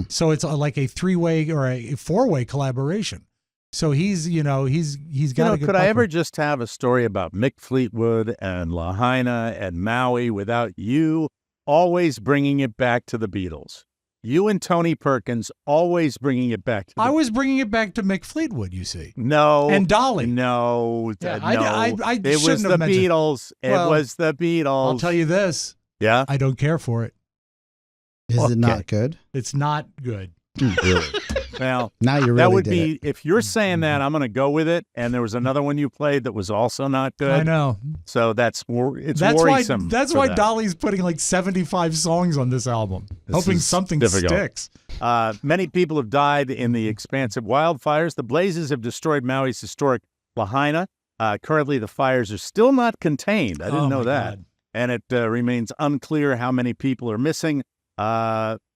So it's like a 3-way or a 4-way collaboration. So he's got a good could I ever just have a story about Mick Fleetwood and Lahaina and Maui without you always bringing it back to the Beatles? You and Tony Perkins always bringing it back to I was bringing it back to Mick Fleetwood, you see. No. And Dolly. No. Yeah, no. I it was the Beatles. It was the Beatles. I'll tell you this. Yeah? I don't care for it. Is it not good? It's not good. Really? Well, now you're really that would be, if you're saying that, I'm going to go with it. And there was another one you played that was also not good. I know. So it's worrisome. That's why Dolly's putting like 75 songs on this album, hoping something sticks. Many people have died in the expansive wildfires. The blazes have destroyed Maui's historic Lahaina. Currently, the fires are still not contained. I didn't know that. God. And it remains unclear how many people are missing.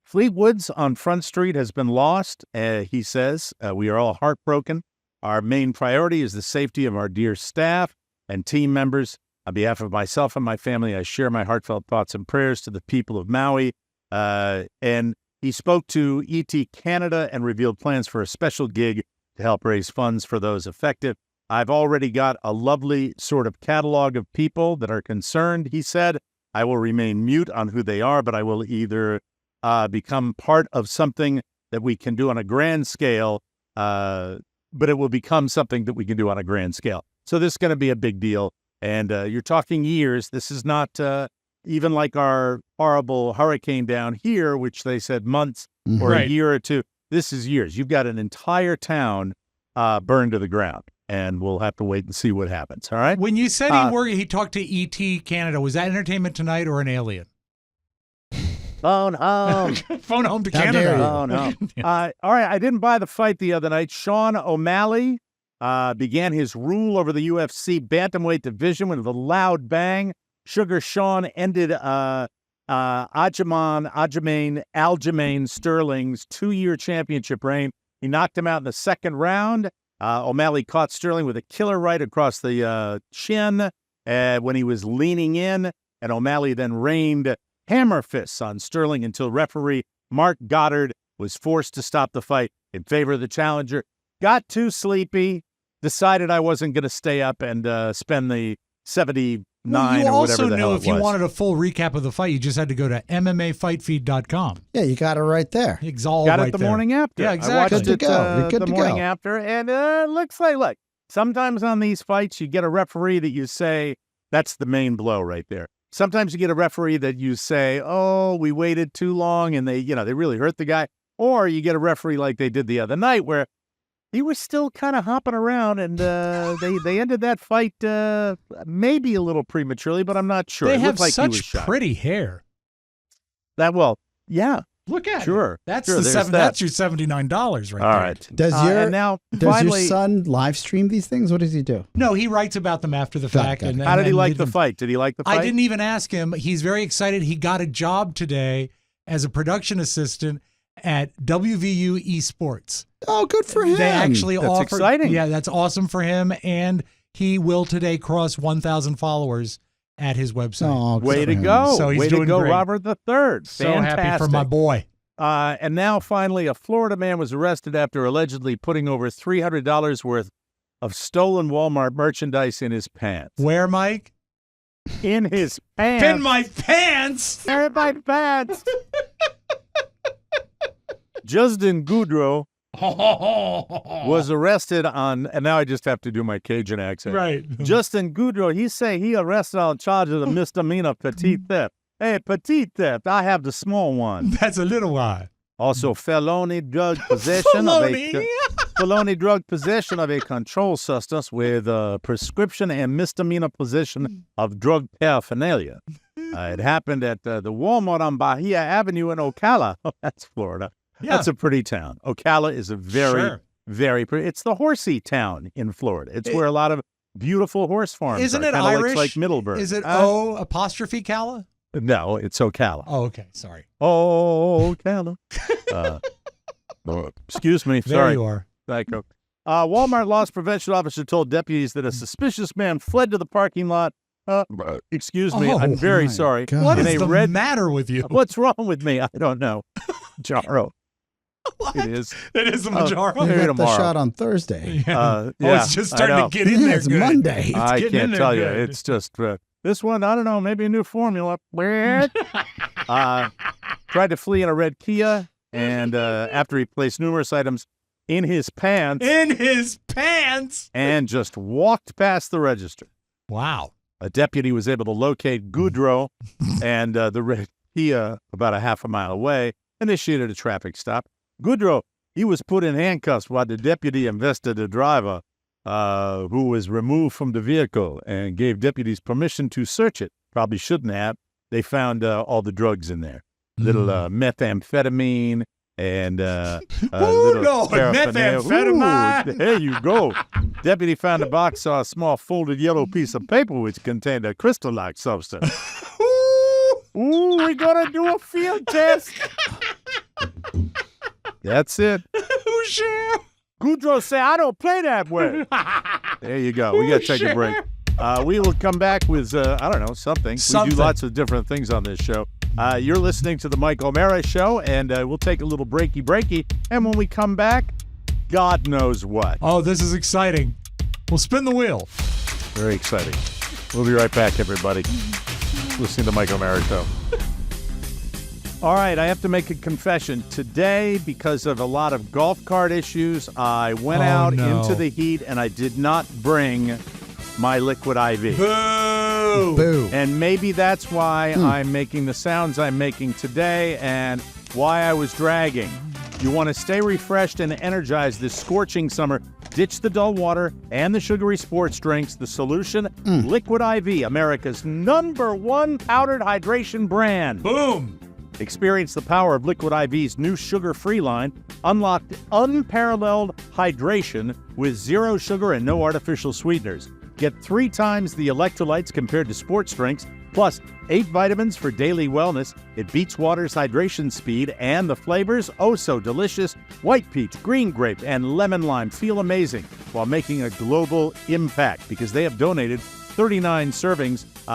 Fleetwood's on Front Street has been lost, he says. We are all heartbroken. Our main priority is the safety of our dear staff and team members. On behalf of myself and my family, I share my heartfelt thoughts and prayers to the people of Maui. And he spoke to ET Canada and revealed plans for a special gig to help raise funds for those affected. I've already got a lovely sort of catalog of people that are concerned, he said. I will remain mute on who they are, but I will either become part of something that we can do on a grand scale, but it will become something that we can do on a grand scale. So this is going to be a big deal. And you're talking years. This is not even like our horrible hurricane down here, which they said months or a year or two. This is years. You've got an entire town burned to the ground. And we'll have to wait and see what happens. All right. When you said he talked to ET Canada, was that Entertainment Tonight or an alien? Phone home. Phone home to Canada. Phone home. All right. I didn't buy the fight the other night. Sean O'Malley began his rule over the UFC bantamweight division with a loud bang. Sugar Sean ended Aljamain Sterling's 2-year championship reign. He knocked him out in the second round. O'Malley caught Sterling with a killer right across the chin when he was leaning in, and O'Malley then rained hammer fists on Sterling until referee Mark Goddard was forced to stop the fight in favor of the challenger. Got too sleepy, decided I wasn't going to stay up and spend the 79 or whatever the hell it was. You also knew if you wanted a full recap of the fight, you just had to go to MMAFightFeed.com. Yeah, you got it right there. It's all got right it the there. morning after. Yeah, exactly. I watched Good to go. You're good the to morning go. after, and it looks like, look, sometimes on these fights, you get a referee that you say, that's the main blow right there. Sometimes you get a referee that you say, oh, we waited too long, and they really hurt the guy. Or you get a referee like they did the other night where he was still kind of hopping around, and they ended that fight maybe a little prematurely, but I'm not sure. They it have looked like he was such shot. pretty hair. Yeah. Look at Sure. it. That's sure, that's your $79 right All there. right. Does and now finally, your son live stream these things? What does he do? No, he writes about them after the fact. Got it. how did he like the fight? Did he like the fight? I didn't even ask him. He's very excited. He got a job today as a production assistant at WVU Esports. Oh, good for him. They actually That's offer. exciting. Yeah, that's awesome for him. And he will today cross 1,000 followers at his website. Oh, good Way for to him. go. So he's Way to doing go, great. Robert III. So happy for my Fantastic. boy. And now, finally, a Florida man was arrested after allegedly putting over $300 worth of stolen Walmart merchandise in his pants. Where, Mike? In his pants. In my pants. In my pants. Justin Goudreau was arrested on, and now I just have to do my Cajun accent. Right. Justin Goudreau, he arrested on charges of misdemeanor petite theft. Hey, petite theft, I have the small one. That's a little while. Also, felony drug possession Felony. felony drug possession of a controlled substance with prescription and misdemeanor possession of drug paraphernalia. It happened at the Walmart on Bahia Avenue in Ocala. Oh, that's Florida. Yeah. That's a pretty town. Ocala is a very, Sure. very pretty. It's the horsey town in Florida. It's where a lot of beautiful horse farms Isn't are. it Kinda Irish? like Middleburg. Is it O''Cala? No, it's Ocala. Oh, okay. Sorry. Oh, Ocala. Excuse me. There Sorry. you are. Psycho. Walmart loss prevention officer told deputies that a suspicious man fled to the parking lot. Excuse me. Oh, I'm very my sorry. God. What In is a the red- matter with you? What's wrong with me? I don't know. Jaro. What? It is. It is a Oh, Majaro. You Maybe got the tomorrow. shot on Thursday. Oh, Yeah, it's just I starting know. to get in there. It's good. Monday. I getting in can't there tell you. good. It's just this one. I don't know. Maybe a new formula. Tried to flee in a red Kia, and after he placed numerous items in his pants, In his pants. and just walked past the register. Wow. A deputy was able to locate Goudreau and the red Kia about a half a mile away, initiated a traffic stop. Goudreau, he was put in handcuffs while the deputy invested the driver, who was removed from the vehicle and gave deputies permission to search it. Probably shouldn't have. They found all the drugs in there. Little methamphetamine and little Lord, paraphernalia. methamphetamine. Ooh, there you go. Deputy found a box, saw a small folded yellow piece of paper which contained a crystal-like substance. Ooh, we gotta do a field test. That's it. Who's share? Goudreau say, I don't play that way. There you go. We gotta take a break. We will come back with, I don't know, something. We Something. do lots of different things on this show. You're listening to the Mike O'Mara Show, and we'll take a little breaky. And when we come back, God knows what. Oh, this is exciting. We'll spin the wheel. Very exciting. We'll be right back, everybody. Listening to the Mike O'Mara Show. All right, I have to make a confession. Today, because of a lot of golf cart issues, I went out no. into the heat, and I did not bring my Liquid IV. Boo! Boo. And maybe that's why I'm making the sounds I'm making today and why I was dragging. You want to stay refreshed and energized this scorching summer. Ditch the dull water and the sugary sports drinks. The solution, Liquid IV, America's #1 powdered hydration brand. Boom! Experience the power of Liquid IV's new sugar-free line. Unlock unparalleled hydration with zero sugar and no artificial sweeteners. Get 3 times the electrolytes compared to sports drinks, plus 8 vitamins for daily wellness. It beats water's hydration speed, and the flavors, oh so delicious. White peach, green grape, and lemon lime feel amazing while making a global impact because they have donated 39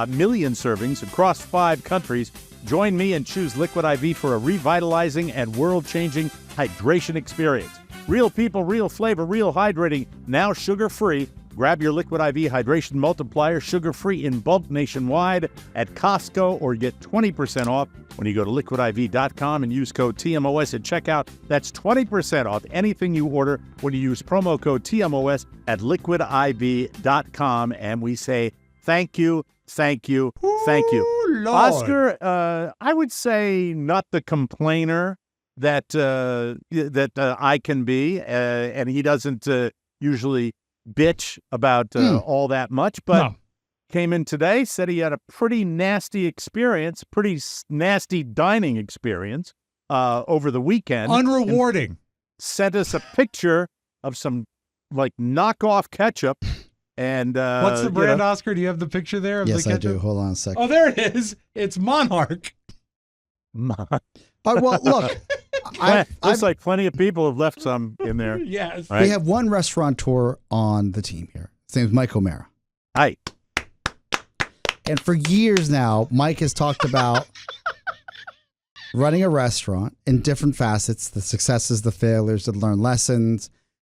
million servings across 5 countries. Join me and choose Liquid IV for a revitalizing and world-changing hydration experience. Real people, real flavor, real hydrating, now sugar-free. Grab your Liquid IV Hydration Multiplier sugar-free in bulk nationwide at Costco or get 20% off when you go to liquidiv.com and use code TMOS at checkout. That's 20% off anything you order when you use promo code TMOS at liquidiv.com. And we say thank you, thank you, thank you. Ooh, Lord. Oscar, I would say not the complainer that I can be, and he doesn't usually bitch about all that much, but No. came in today, said he had a pretty nasty experience, nasty dining experience over the weekend. Unrewarding. Sent us a picture of some like knockoff ketchup. And What's the brand, Oscar? Do you have the picture there of Yes, the I ketchup? do. Hold on a second. Oh, there it is. It's Monarch. Well, look, Looks like plenty of people have left some in there. Yes. Right? We have one restaurateur on the team here. His name is Mike O'Mara. Hi. And for years now, Mike has talked about running a restaurant in different facets, the successes, the failures, to learn lessons.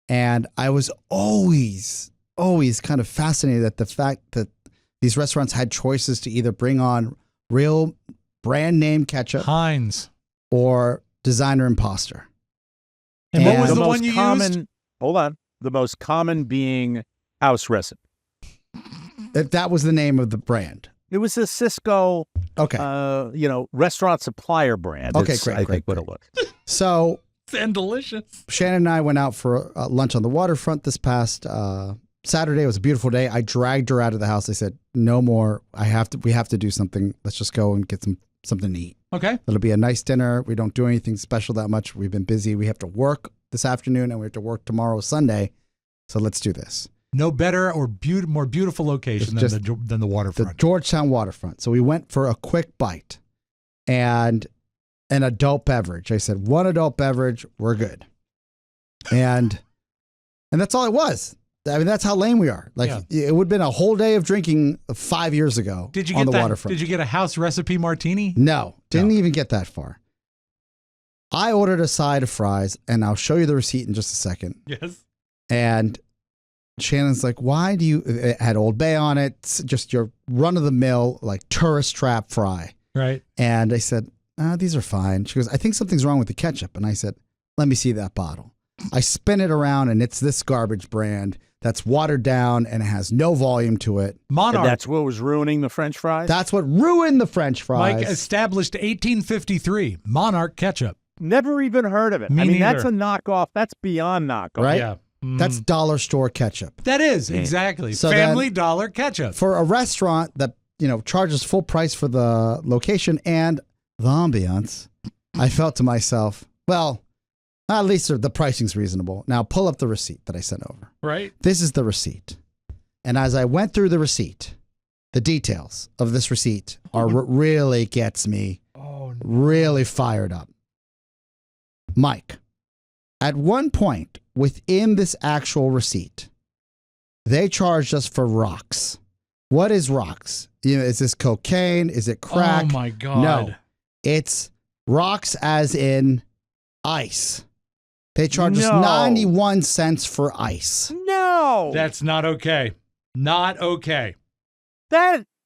And I was always kind of fascinated at the fact that these restaurants had choices to either bring on real brand name ketchup Heinz. or designer imposter. And what was The the most one you common, used? Hold on. The most common being house recipe. That was the name of the brand. It was a Cisco, Okay. restaurant supplier brand. Okay, It's, great, I great, think what it was. So And delicious. Shannon and I went out for lunch on the waterfront this past Saturday. It was a beautiful day. I dragged her out of the house. I said, "No more. We have to do something. Let's just go and get something to eat. Okay. It'll be a nice dinner. We don't do anything special that much. We've been busy. We have to work this afternoon and we have to work tomorrow, Sunday. So let's do this." No better or more beautiful location It's than the The waterfront. Georgetown waterfront. So we went for a quick bite and an adult beverage. I said, one adult beverage, we're good. And that's all it was. I mean, that's how lame we are. Like it would have been a whole day of drinking 5 years ago Did you on get the that? waterfront. Did you get a house recipe martini? No, didn't even get that far. I ordered a side of fries, and I'll show you the receipt in just a second. Yes. And Shannon's like, why do you, it had Old Bay on it, it's just your run-of-the-mill, like tourist trap fry. Right. And I said, these are fine. She goes, I think something's wrong with the ketchup. And I said, let me see that bottle. I spin it around, and it's this garbage brand that's watered down and it has no volume to it. Monarch. And that's what was ruining the French fries? That's what ruined the French fries. Mike established 1853. Monarch ketchup. Never even heard of it. Me that's neither. a knockoff. That's beyond knockoff. Right? Yeah. That's dollar store ketchup. That is, exactly. So Family then- Dollar ketchup. For a restaurant that, charges full price for the location and the ambiance, I felt to myself, well, at least the pricing's reasonable. Now pull up the receipt that I sent over. Right. This is the receipt. And as I went through the receipt, the details of this receipt are what really gets me really fired up. Mike, at one point within this actual receipt, they charged us for rocks. What is rocks? Is this cocaine? Is it crack? Oh, my God. No, it's rocks as in ice. They charge us 91 cents for ice. No. That's not okay. Not okay.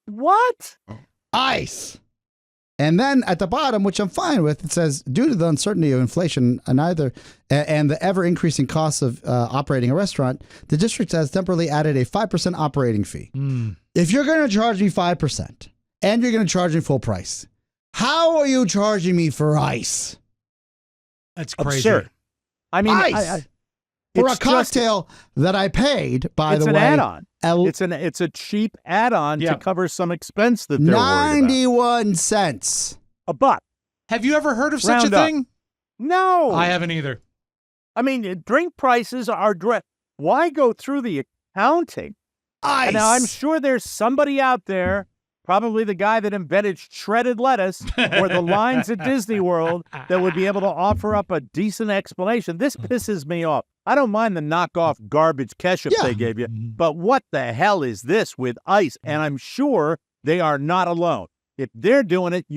What? Ice. And then at the bottom, which I'm fine with, it says, due to the uncertainty of inflation and the ever-increasing costs of operating a restaurant, the district has temporarily added a 5% operating fee. If you're going to charge me 5% and you're going to charge me full price, how are you charging me for ice? That's crazy. Absurd. I mean, Ice! For a cocktail that I paid, by the way. It's an add-on. It's a cheap add-on to cover some expense that they're worried about. 91 cents. $1. Have you ever heard of such Round a up. thing? No. I haven't either. I mean, drink prices are why go through the accounting? Ice. And now I'm sure there's somebody out there, probably the guy that invented shredded lettuce or the lines at Disney World, that would be able to offer up a decent explanation. This pisses me off. I don't mind the knockoff garbage ketchup they gave you, but what the hell is this with ice? And I'm sure they are not alone. If they're doing it,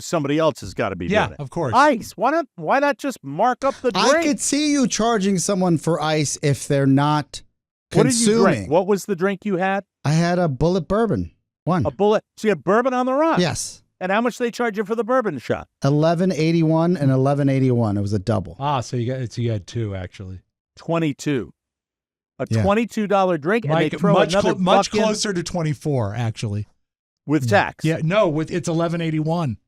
somebody else has got to be doing it. Of course. Ice. Why not just mark up the drink? I could see you charging someone for ice if they're not What did you drink? consuming. What was the drink you had? I had a bullet bourbon. One. A bullet. So you had bourbon on the rocks? Yes. And how much they charge you for the bourbon shot? $11.81 and $11.81. It was a double. So you had two, actually. 22. A Yeah. $22 drink, and they throw another much buck in closer to 24, actually. with tax. Yeah, no, it's $11.81. It's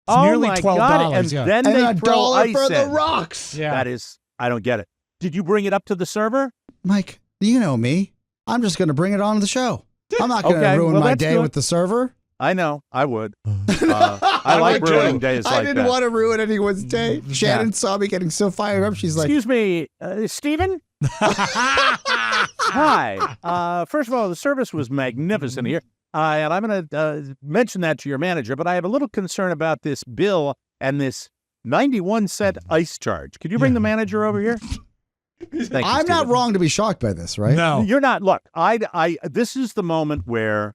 oh nearly my $12. God! And yeah. then And they a throw dollar ice for the in. rocks. Yeah. That is, I don't get it. Did you bring it up to the server? Mike, you know me. I'm just going to bring it on the show. I'm not going to Okay, ruin well, my that's day good. with the server. I know. I would. I like ruining days like I didn't that. want to ruin anyone's day. Shannon saw me getting so fired up. She's like, Excuse me, Stephen? Hi. First of all, the service was magnificent here. And I'm going to mention that to your manager, but I have a little concern about this bill and this 91-cent ice charge. Could you bring the manager over here? Thank you, I'm not Steven. wrong to be shocked by this, right? No. You're not. Look, this is the moment where,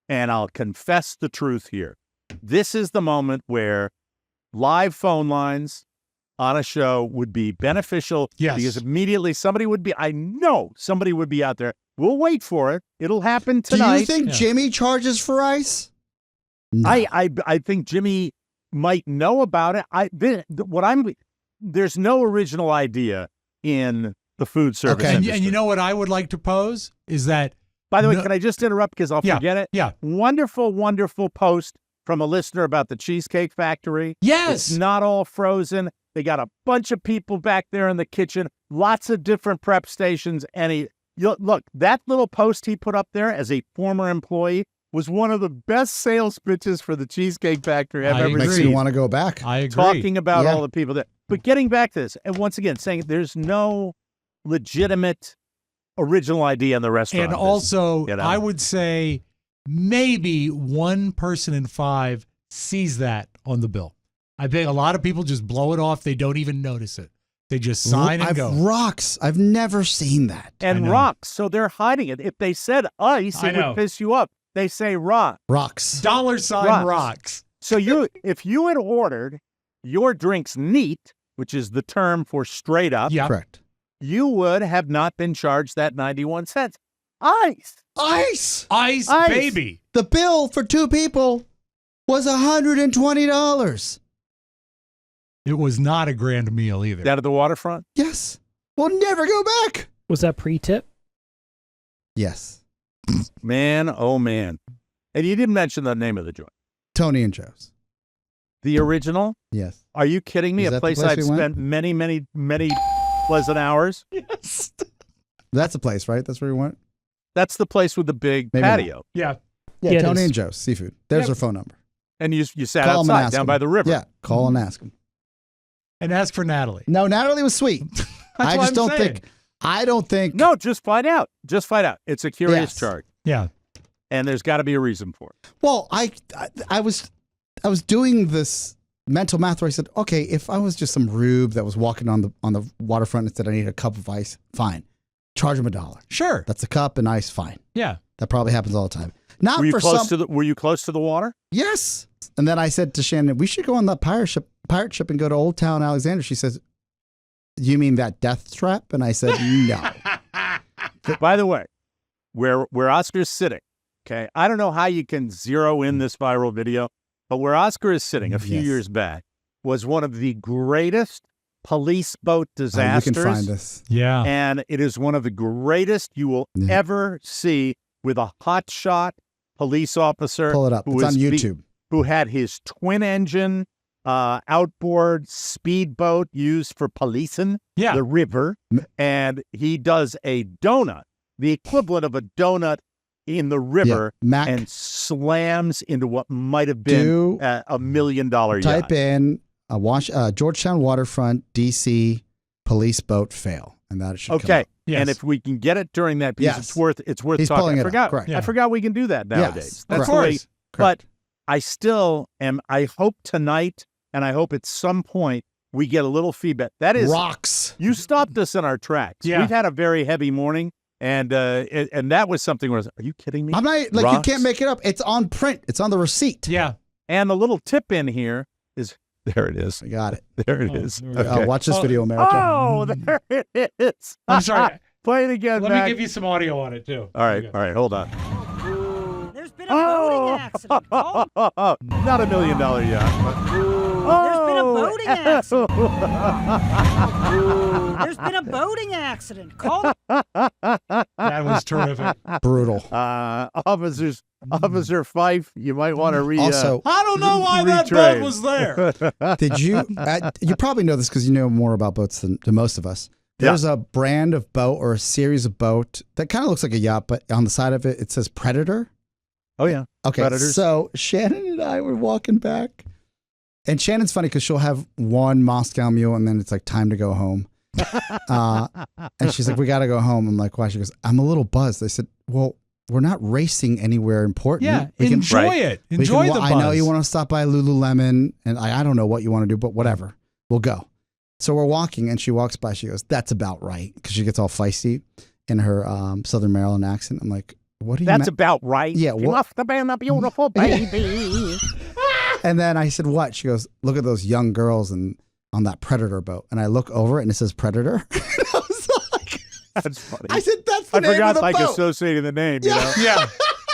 and I'll confess the truth here. This is the moment where live phone lines on a show would be beneficial. Yes. Because immediately I know somebody would be out there. We'll wait for it. It'll happen tonight. Do you think Jimmy charges for ice? No. I think Jimmy might know about it. There's no original idea in the food service Okay. industry. And you know what I would like to pose is that, By the way, No- can I just interrupt because I'll forget it? yeah. Wonderful, wonderful post from a listener about the Cheesecake Factory. yes, It's not all frozen. They got a bunch of people back there in the kitchen, lots of different prep stations. And look, that little post he put up there as a former employee was one of the best sales pitches for the Cheesecake Factory I've I ever agree. Makes seen. you want to go back. I agree. Talking about Yeah. all the people there. But getting back to this, and once again, saying there's no legitimate original idea in the restaurant. And business, also, you know? I would say maybe 1 person in 5 sees that on the bill. I think a lot of people just blow it off. They don't even notice it. They just sign and go. Rocks. I've never seen that. and know. rocks. So they're hiding it. If they said ice, I it know. would piss you up. They say rock. Rocks. $sign Rocks. rocks. So if you had ordered your drinks neat, which is the term for straight up, Yeah. Correct. you would have not been charged that 91 cents. Ice. Ice. Ice, Ice. baby. The bill for 2 people was $120. It was not a grand meal either. Down at the waterfront. Yes. We'll never go back. Was that pre-tip? Yes. Man, oh man. And you didn't mention the name of the joint. Tony and Joe's. The original? Yes. Are you kidding me? Is A that the place place I've we went? spent many, many, many pleasant hours. Yes. That's the place, right? That's where we went? That's the place with the big Maybe patio. Yeah. Yeah, Yeah, it Tony is. and Joe's Seafood. There's Yep. their phone number. And you sat Call 'em and outside ask down 'em. by the river. Yeah, call and ask them. And ask for Natalie. No, Natalie was sweet. I what just I'm don't saying. think. I don't think. No, just find out. Just find out. It's a curious Yes. charge. Yeah. And there's got to be a reason for it. Well, I was doing this mental math where I said, okay, if I was just some rube that was walking on the waterfront and said I need a cup of ice, fine, charge him $1. Sure. That's a cup and ice, fine. Yeah. That probably happens all the time. Not Were you for close some. to the? Were you close to the water? Yes. And then I said to Shannon, we should go on the pirate ship and go to Old Town Alexander. She says, you mean that death trap? And I said, no. By the way, where Oscar's sitting, okay, I don't know how you can zero in this viral video, but where Oscar is sitting a few Yes. years back was one of the greatest police boat You disasters. can find this. Yeah. And it is one of the greatest you will Yeah. ever see with a hotshot police officer Pull it up. who It's on is YouTube. who had his twin engine outboard speedboat used for policing Yeah. the river. And he does a donut, the equivalent of a donut in the river, Yeah. Mac, and slams into what might have been do $1 million type yacht. in Georgetown waterfront DC police boat fail, and that should come Okay. up. Yes. And if we can get it during that piece, Yes. it's worth He's talking. pulling I it up, forgot. correct. I Yeah. forgot we can do that nowadays. Yes, That's correct. the way. course. But I still am. I hope tonight, and I hope at some point we get a little feedback. That is, Rocks. you stopped us in our tracks. Yeah. We've had a very heavy morning, and that was something where I was, are you kidding me? I'm not like Rocks? you can't make it up. It's on print. It's on the receipt. Yeah. And the little tip in here is there. It is. I got it. There it Oh, is. there we go. Okay. Watch this Oh, video, America. Oh, there it is. I'm sorry. Play it again. Let Mac. me give you some audio on it, too. All right. All right. Hold on. There's been a boating accident. Call Not $1 million yacht. There's been a boating accident. accident. There's been a boating accident. Call That was terrific. Brutal. Officer Fife, you might want to read. Also, I don't know why that Retrain. boat was there. did you? You probably know this because you know more about boats than most of us. There's a brand of boat or a series of boat that kind of looks like a yacht, but on the side of it, it says Predator. Oh yeah. Okay, Predators. so Shannon and I were walking back, and Shannon's funny because she'll have one Moscow Mule, and then it's like time to go home. And she's like, "We got to go home." I'm like, "Why?" She goes, "I'm a little buzzed." I said, "Well, we're not racing anywhere important. Yeah. We can, Enjoy Right. it. we can Enjoy the buzz. I know you want to stop by Lululemon, and I don't know what you want to do, but whatever. we'll go. So we're walking, and she walks by. She goes, "That's about right," because she gets all feisty in her Southern Maryland accent. I'm like, "What are you?" That's about right. Yeah. You must have been a beautiful baby. And then I said, "What?" She goes, "Look at those young girls on that Predator boat." And I look over it, and it says Predator. I was like, That's funny. I said, "That's the I name forgot of the like boat." associating the name. You know? Yeah.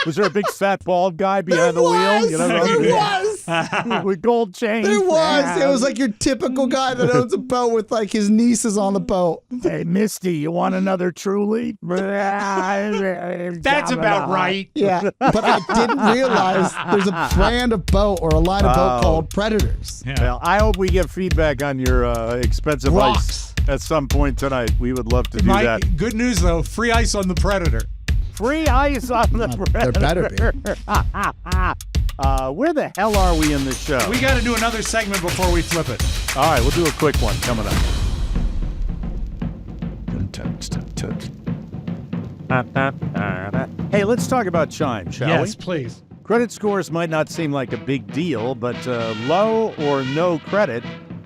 Was there a big fat bald guy behind the wheel? You know, There was. with gold chains. There was. It was like your typical guy that owns a boat with like his nieces on the boat. Hey, Misty, you want another Truly? That's about right. Yeah. But I didn't realize there's a brand of boat or a line of boat called Predators. Yeah. Well, I hope we get feedback on your expensive Rocks. ice at some point tonight. We would love to do Mike, that. good news though, free ice on the Predator. Free ice on the There better be. Where the hell are we in this show? We got to do another segment before we flip it. All right, we'll do a quick one coming up. Hey, let's talk about Chime, shall we? Yes, please. Credit scores might not seem like a big deal, but low or no credit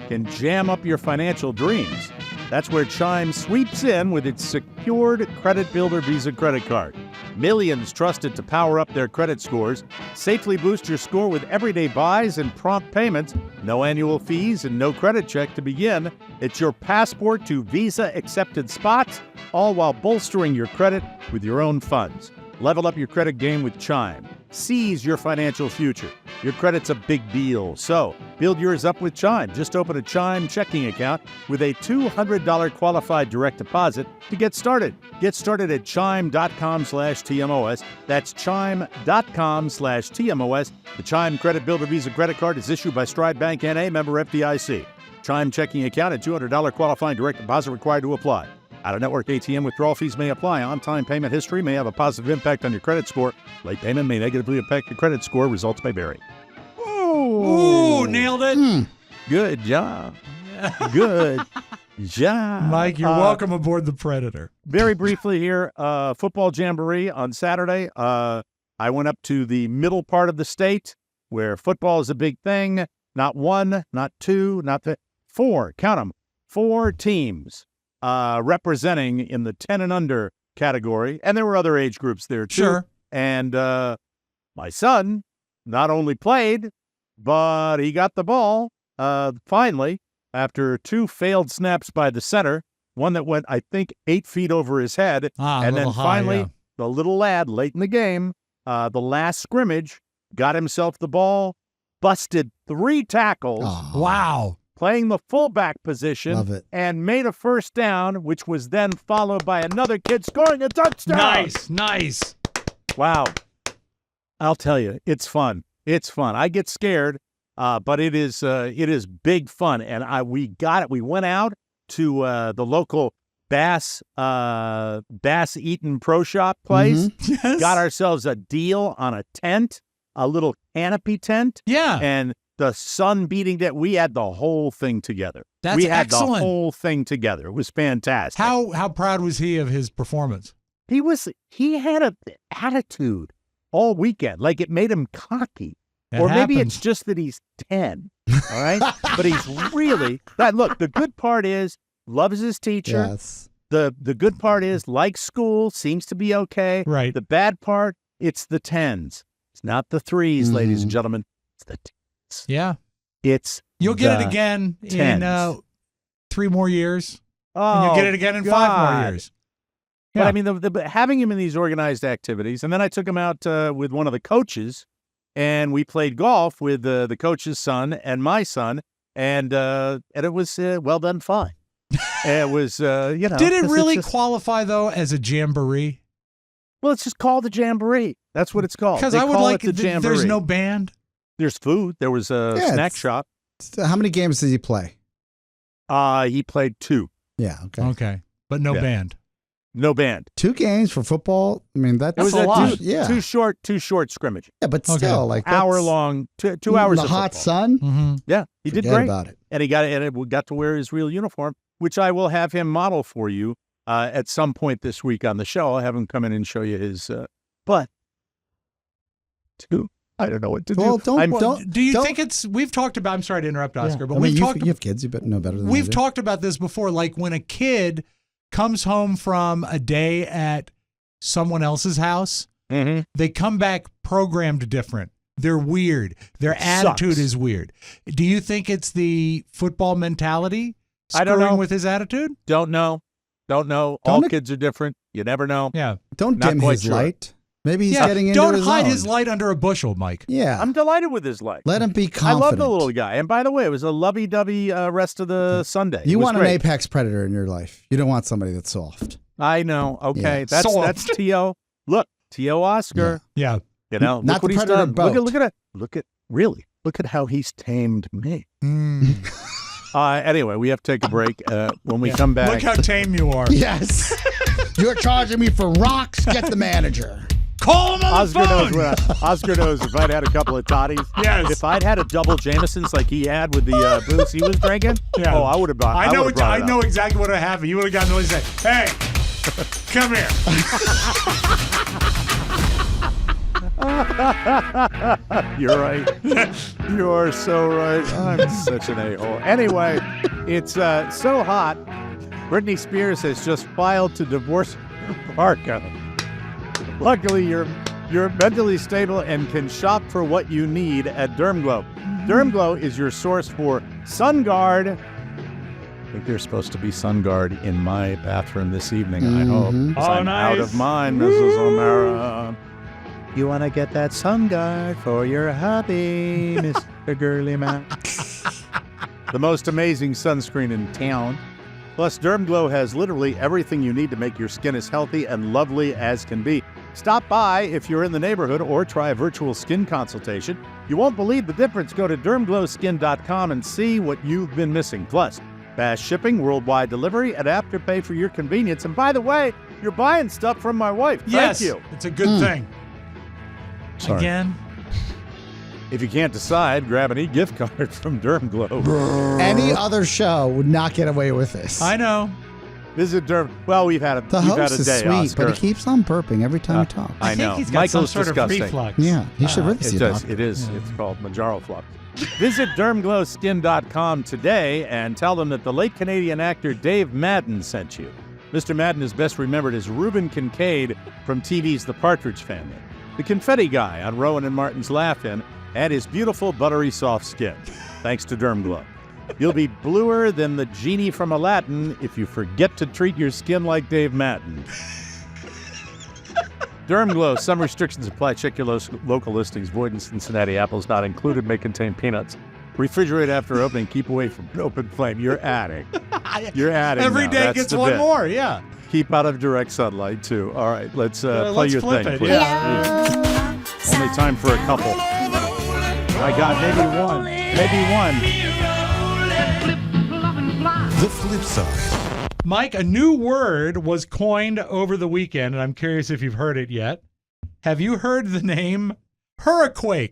can jam up your financial dreams. That's where Chime sweeps in with its secured Credit Builder Visa credit card. Millions trust it to power up their credit scores. Safely boost your score with everyday buys and prompt payments. No annual fees and no credit check to begin. It's your passport to Visa-accepted spots, all while bolstering your credit with your own funds. Level up your credit game with Chime. Seize your financial future. Your credit's a big deal, so build yours up with Chime. Just open a Chime checking account with a $200 qualified direct deposit to get started. Get started at chime.com/TMOS. That's chime.com/TMOS. The Chime Credit Builder Visa credit card is issued by Stride Bank N.A., member FDIC. Chime checking account and $200 qualifying direct deposit required to apply. Out-of-network ATM withdrawal fees may apply. On-time payment history may have a positive impact on your credit score. Late payment may negatively affect your credit score. Results may vary. Ooh, nailed it. Good job. Good job. Mike, you're welcome aboard the Predator. Very briefly here, football jamboree on Saturday. I went up to the middle part of the state where football is a big thing. Not one, not two, four, count them, 4 teams. Representing in the 10 and under category. And there were other age groups there, too. Sure. And my son not only played, but he got the ball finally after 2 failed snaps by the center, one that went, I think, 8 feet over his head. And then finally, the little lad late in the game, the last scrimmage, got himself the ball, busted 3 tackles. Oh, Wow. Playing the fullback position. Love it. And made a first down, which was then followed by another kid scoring a touchdown. Nice. Wow. I'll tell you, it's fun. It's fun. I get scared, but it is big fun. And we got it. We went out to the local Bass Eaton Pro Shop place. Yes. Got ourselves a deal on a tent, a little canopy tent. Yeah. And the sun beating that we had the whole thing together. That's we had excellent. the whole thing together. It was fantastic. How proud was he of his performance? He had an attitude all weekend, like it made him cocky. Or maybe it's just that he's 10. All right. But he's really look, the good part is loves his teacher. Yes. The good part is likes school, seems to be okay. Right. The bad part, it's the 10s. It's not the 3s, ladies and gentlemen. It's the 10s. Yeah. You'll get it again in 3 more years. And you'll get it again in 5 more years. Yeah. But I mean, having him in these organized activities, and then I took him out with one of the coaches, and we played golf with the coach's son and my son, and it was well done fun. It was Did it really qualify though as a jamboree? Well, it's just called the jamboree. That's what it's called. Because I would like the jamboree. There's no band. There's food. There was a snack shop. So how many games did he play? He played 2. Yeah. Okay. Okay. But no band. No band. 2 games for football. I mean, that's a lot. Yeah. Two short scrimmage. Yeah, but still, like that's hour long, 2 hours. The of hot football. sun. Mm-hmm. Yeah, he did Forget great about it. and he got to wear his real uniform, which I will have him model for you at some point this week on the show. I'll have him come in and show you his. But I don't know what to do. Well, don't, I'm- don't. Do you don't- think it's? We've talked about. I'm sorry to interrupt, Oscar, but I mean, we've talked. you have kids. You better know better than We've I do. talked about this before. Like when a kid comes home from a day at someone else's house, Mhm. they come back programmed different. They're weird. Their Sucks. attitude is weird. Do you think it's the football mentality I don't screwing know. with his attitude? Don't know. All Don't- kids are different. You never know. Yeah. Don't Not dim quite his sure. light. Maybe he's yeah. getting into Don't his hide own. his light under a bushel, Mike. Yeah. I'm delighted with his life. Let him be I confident. love the little guy. And by the way, it was a lovey-dovey rest of the Sunday. You It was want great. an apex predator in your life. You don't want somebody that's soft. I know. Okay, Yeah. that's Soft. T.O. Look, T.O. Oscar. Yeah. You know, Not look what the he's predator done. boat. Look at how he's tamed me. Mm. Anyway, we have to take a break. When we come back, Look how tame you are. Yes. You're charging me for rocks. Get the manager. Call him on Oscar the phone. knows. Oscar knows if I'd had a couple of toddies. Yes. If I'd had a double Jameson's like he had with the booze he was drinking, Yeah. oh, I would have bought. I know. would've brought I it know up. exactly what would have happened. You would have gotten noise and said, "Hey, come here." You're right. You're so right. I'm such an a-hole. Anyway, it's so hot. Britney Spears has just filed to divorce Parker. Luckily, you're mentally stable and can shop for what you need at DermGlow. DermGlow is your source for SunGuard. I think there's supposed to be SunGuard in my bathroom this evening. I hope. 'Cause Oh, I'm out nice. of mine, Mrs. O'Mara. You want to get that SunGuard for your hubby, Mr. Girly Man. The most amazing sunscreen in town. Plus, DermGlow has literally everything you need to make your skin as healthy and lovely as can be. Stop by if you're in the neighborhood or try a virtual skin consultation. You won't believe the difference. Go to dermglowskin.com and see what you've been missing. Plus, fast shipping, worldwide delivery, and Afterpay for your convenience. And by the way, you're buying stuff from my wife. Yes, Thank you. it's a good thing. Sorry. Again, If you can't decide, grab an e-gift card from DermGlow. Any other show would not get away with this. I know. Visit Derm. Well, we've had a The we've had host a is day, sweet, Oscar. but he keeps on burping every time he talks. I know. think he's got Michael's some sort disgusting. of reflux. Yeah, he should really see It a does. doctor. It is. It's called Manjaro Flux. Visit dermglowskin.com today and tell them that the late Canadian actor Dave Madden sent you. Mr. Madden is best remembered as Reuben Kincaid from TV's The Partridge Family, the confetti guy on Rowan and Martin's Laugh-In, and his beautiful buttery soft skin, thanks to DermGlow. You'll be bluer than the genie from Aladdin if you forget to treat your skin like Dave Madden. DermGlow, some restrictions apply. Check your local listings. Void in Cincinnati. Apples not included. May contain peanuts. Refrigerate after opening. Keep away from an open flame. You're adding. You're adding. Every now. day That's gets the one bit. more. Yeah. Keep out of direct sunlight, too. All right, let's play let's your flip thing, it, please. yeah. Only time for a couple. I got maybe one. Maybe one. The flip side. Mike, a new word was coined over the weekend, and I'm curious if you've heard it yet. Have you heard the name hurricane?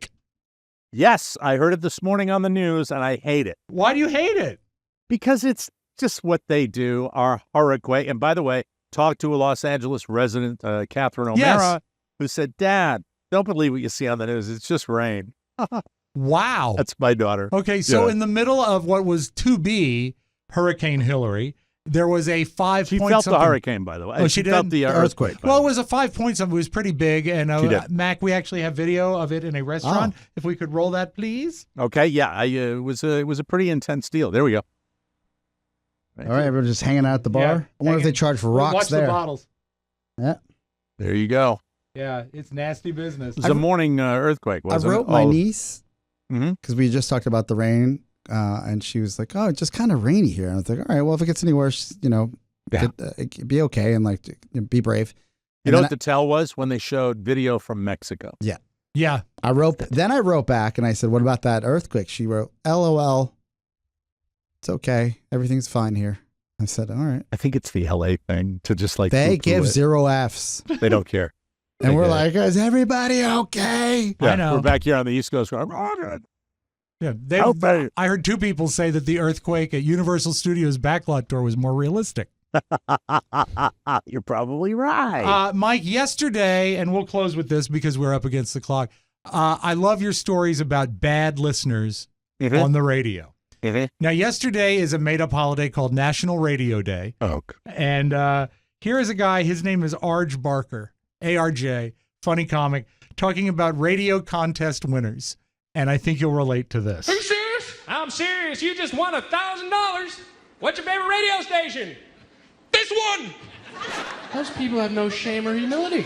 Yes, I heard it this morning on the news, and I hate it. Why do you hate it? Because it's just what they do, our hurricane. And by the way, talked to a Los Angeles resident, Catherine O'Mara, who said, Dad, don't believe what you see on the news. It's just rain. Wow. That's my daughter. Okay, so Yeah. in the middle of what was to be Hurricane Hillary, there was a 5 She point felt something. the hurricane, by the way. Oh, she felt did? the earthquake. by Well, the it was a 5 point something. It was pretty big. And She did. Mac, we actually have video of it in a restaurant. If we could roll that, please. way. Okay, yeah, it was a pretty intense deal. There we go. All right, everyone's just hanging out at the bar. Yeah, I wonder if they charge for rocks Watch there. the bottles. Yeah. There you go. Yeah, it's nasty business. It was a morning earthquake, I wasn't it? wrote my niece Mhm. because we just talked about the rain, and she was like, "Oh, it's just kind of rainy here." And I was like, "All right, well, if it gets any worse, Yeah. be okay and be brave." You And know then what the tell was when they showed video from Mexico? Yeah. I wrote back and I said, "What about that earthquake?" She wrote, "LOL. It's okay. Everything's fine here." I said, "All right." I think it's the LA thing to just like They poo-poo give it. 0 Fs, They don't care. and They we're do. like, "Is everybody okay?" I know. We're back here on the East Coast going, "Oh, good." Yeah, How bad? I heard two people say that the earthquake at Universal Studios backlot tour was more realistic. You're probably right. Mike, yesterday, and we'll close with this because we're up against the clock. I love your stories about bad listeners Mhm. on the radio. Mhm. Now, yesterday is a made-up holiday called National Radio Day. Oh, And here is a guy, his name is Arj Barker, ARJ, funny comic, talking about radio contest winners. And I think you'll relate to this. Are you serious? I'm serious. You just won $1,000. What's your favorite radio station? This one! Those people have no shame or humility.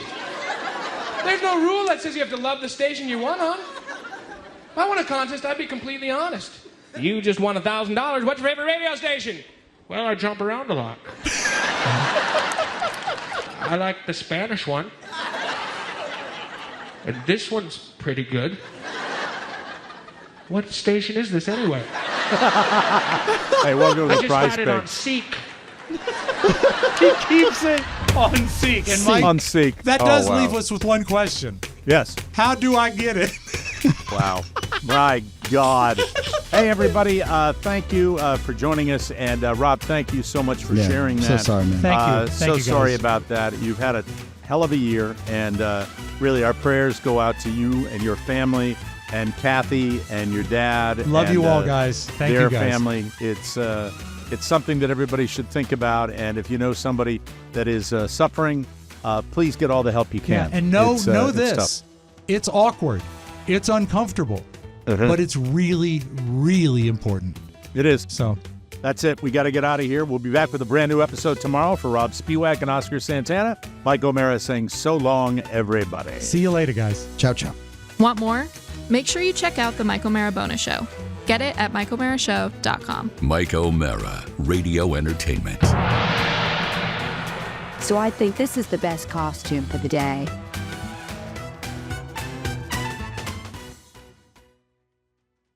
There's no rule that says you have to love the station you won on. If I won a contest, I'd be completely honest. You just won $1,000. What's your favorite radio station? Well, I jump around a lot. I like the Spanish one. And this one's pretty good. What station is this anyway? Hey, welcome to I the just prize had it on picks. Seek. He keeps it on Seek. And Mike, On Seek. That Oh, does wow. leave us with one question. Yes. How do I get it? Wow. My God. Hey, everybody. Thank you for joining us. And Rob, thank you so much for Yeah, sharing so that. sorry, man. Thank you. So Thank you, sorry guys. about that. You've had a hell of a year. And really, our prayers go out to you and your family and Kathy and your dad. Love and, you all, guys. Thank their you, guys. family. It's something that everybody should think about. And if you know somebody that is suffering, please get all the help you can. Yeah, and know It's this. tough. It's awkward. It's uncomfortable. Uh-huh. But it's really, really important. It is. So That's it. We got to get out of here. We'll be back with a brand new episode tomorrow. For Rob Spiewak and Oscar Santana, Mike O'Mara saying so long, everybody. see you later, guys. Ciao, ciao. Want more? Make sure you check out the Mike O'Mara Bonus Show. Get it at MikeO'MaraShow.com. Mike O'Mara, Radio Entertainment. So I think this is the best costume for the day.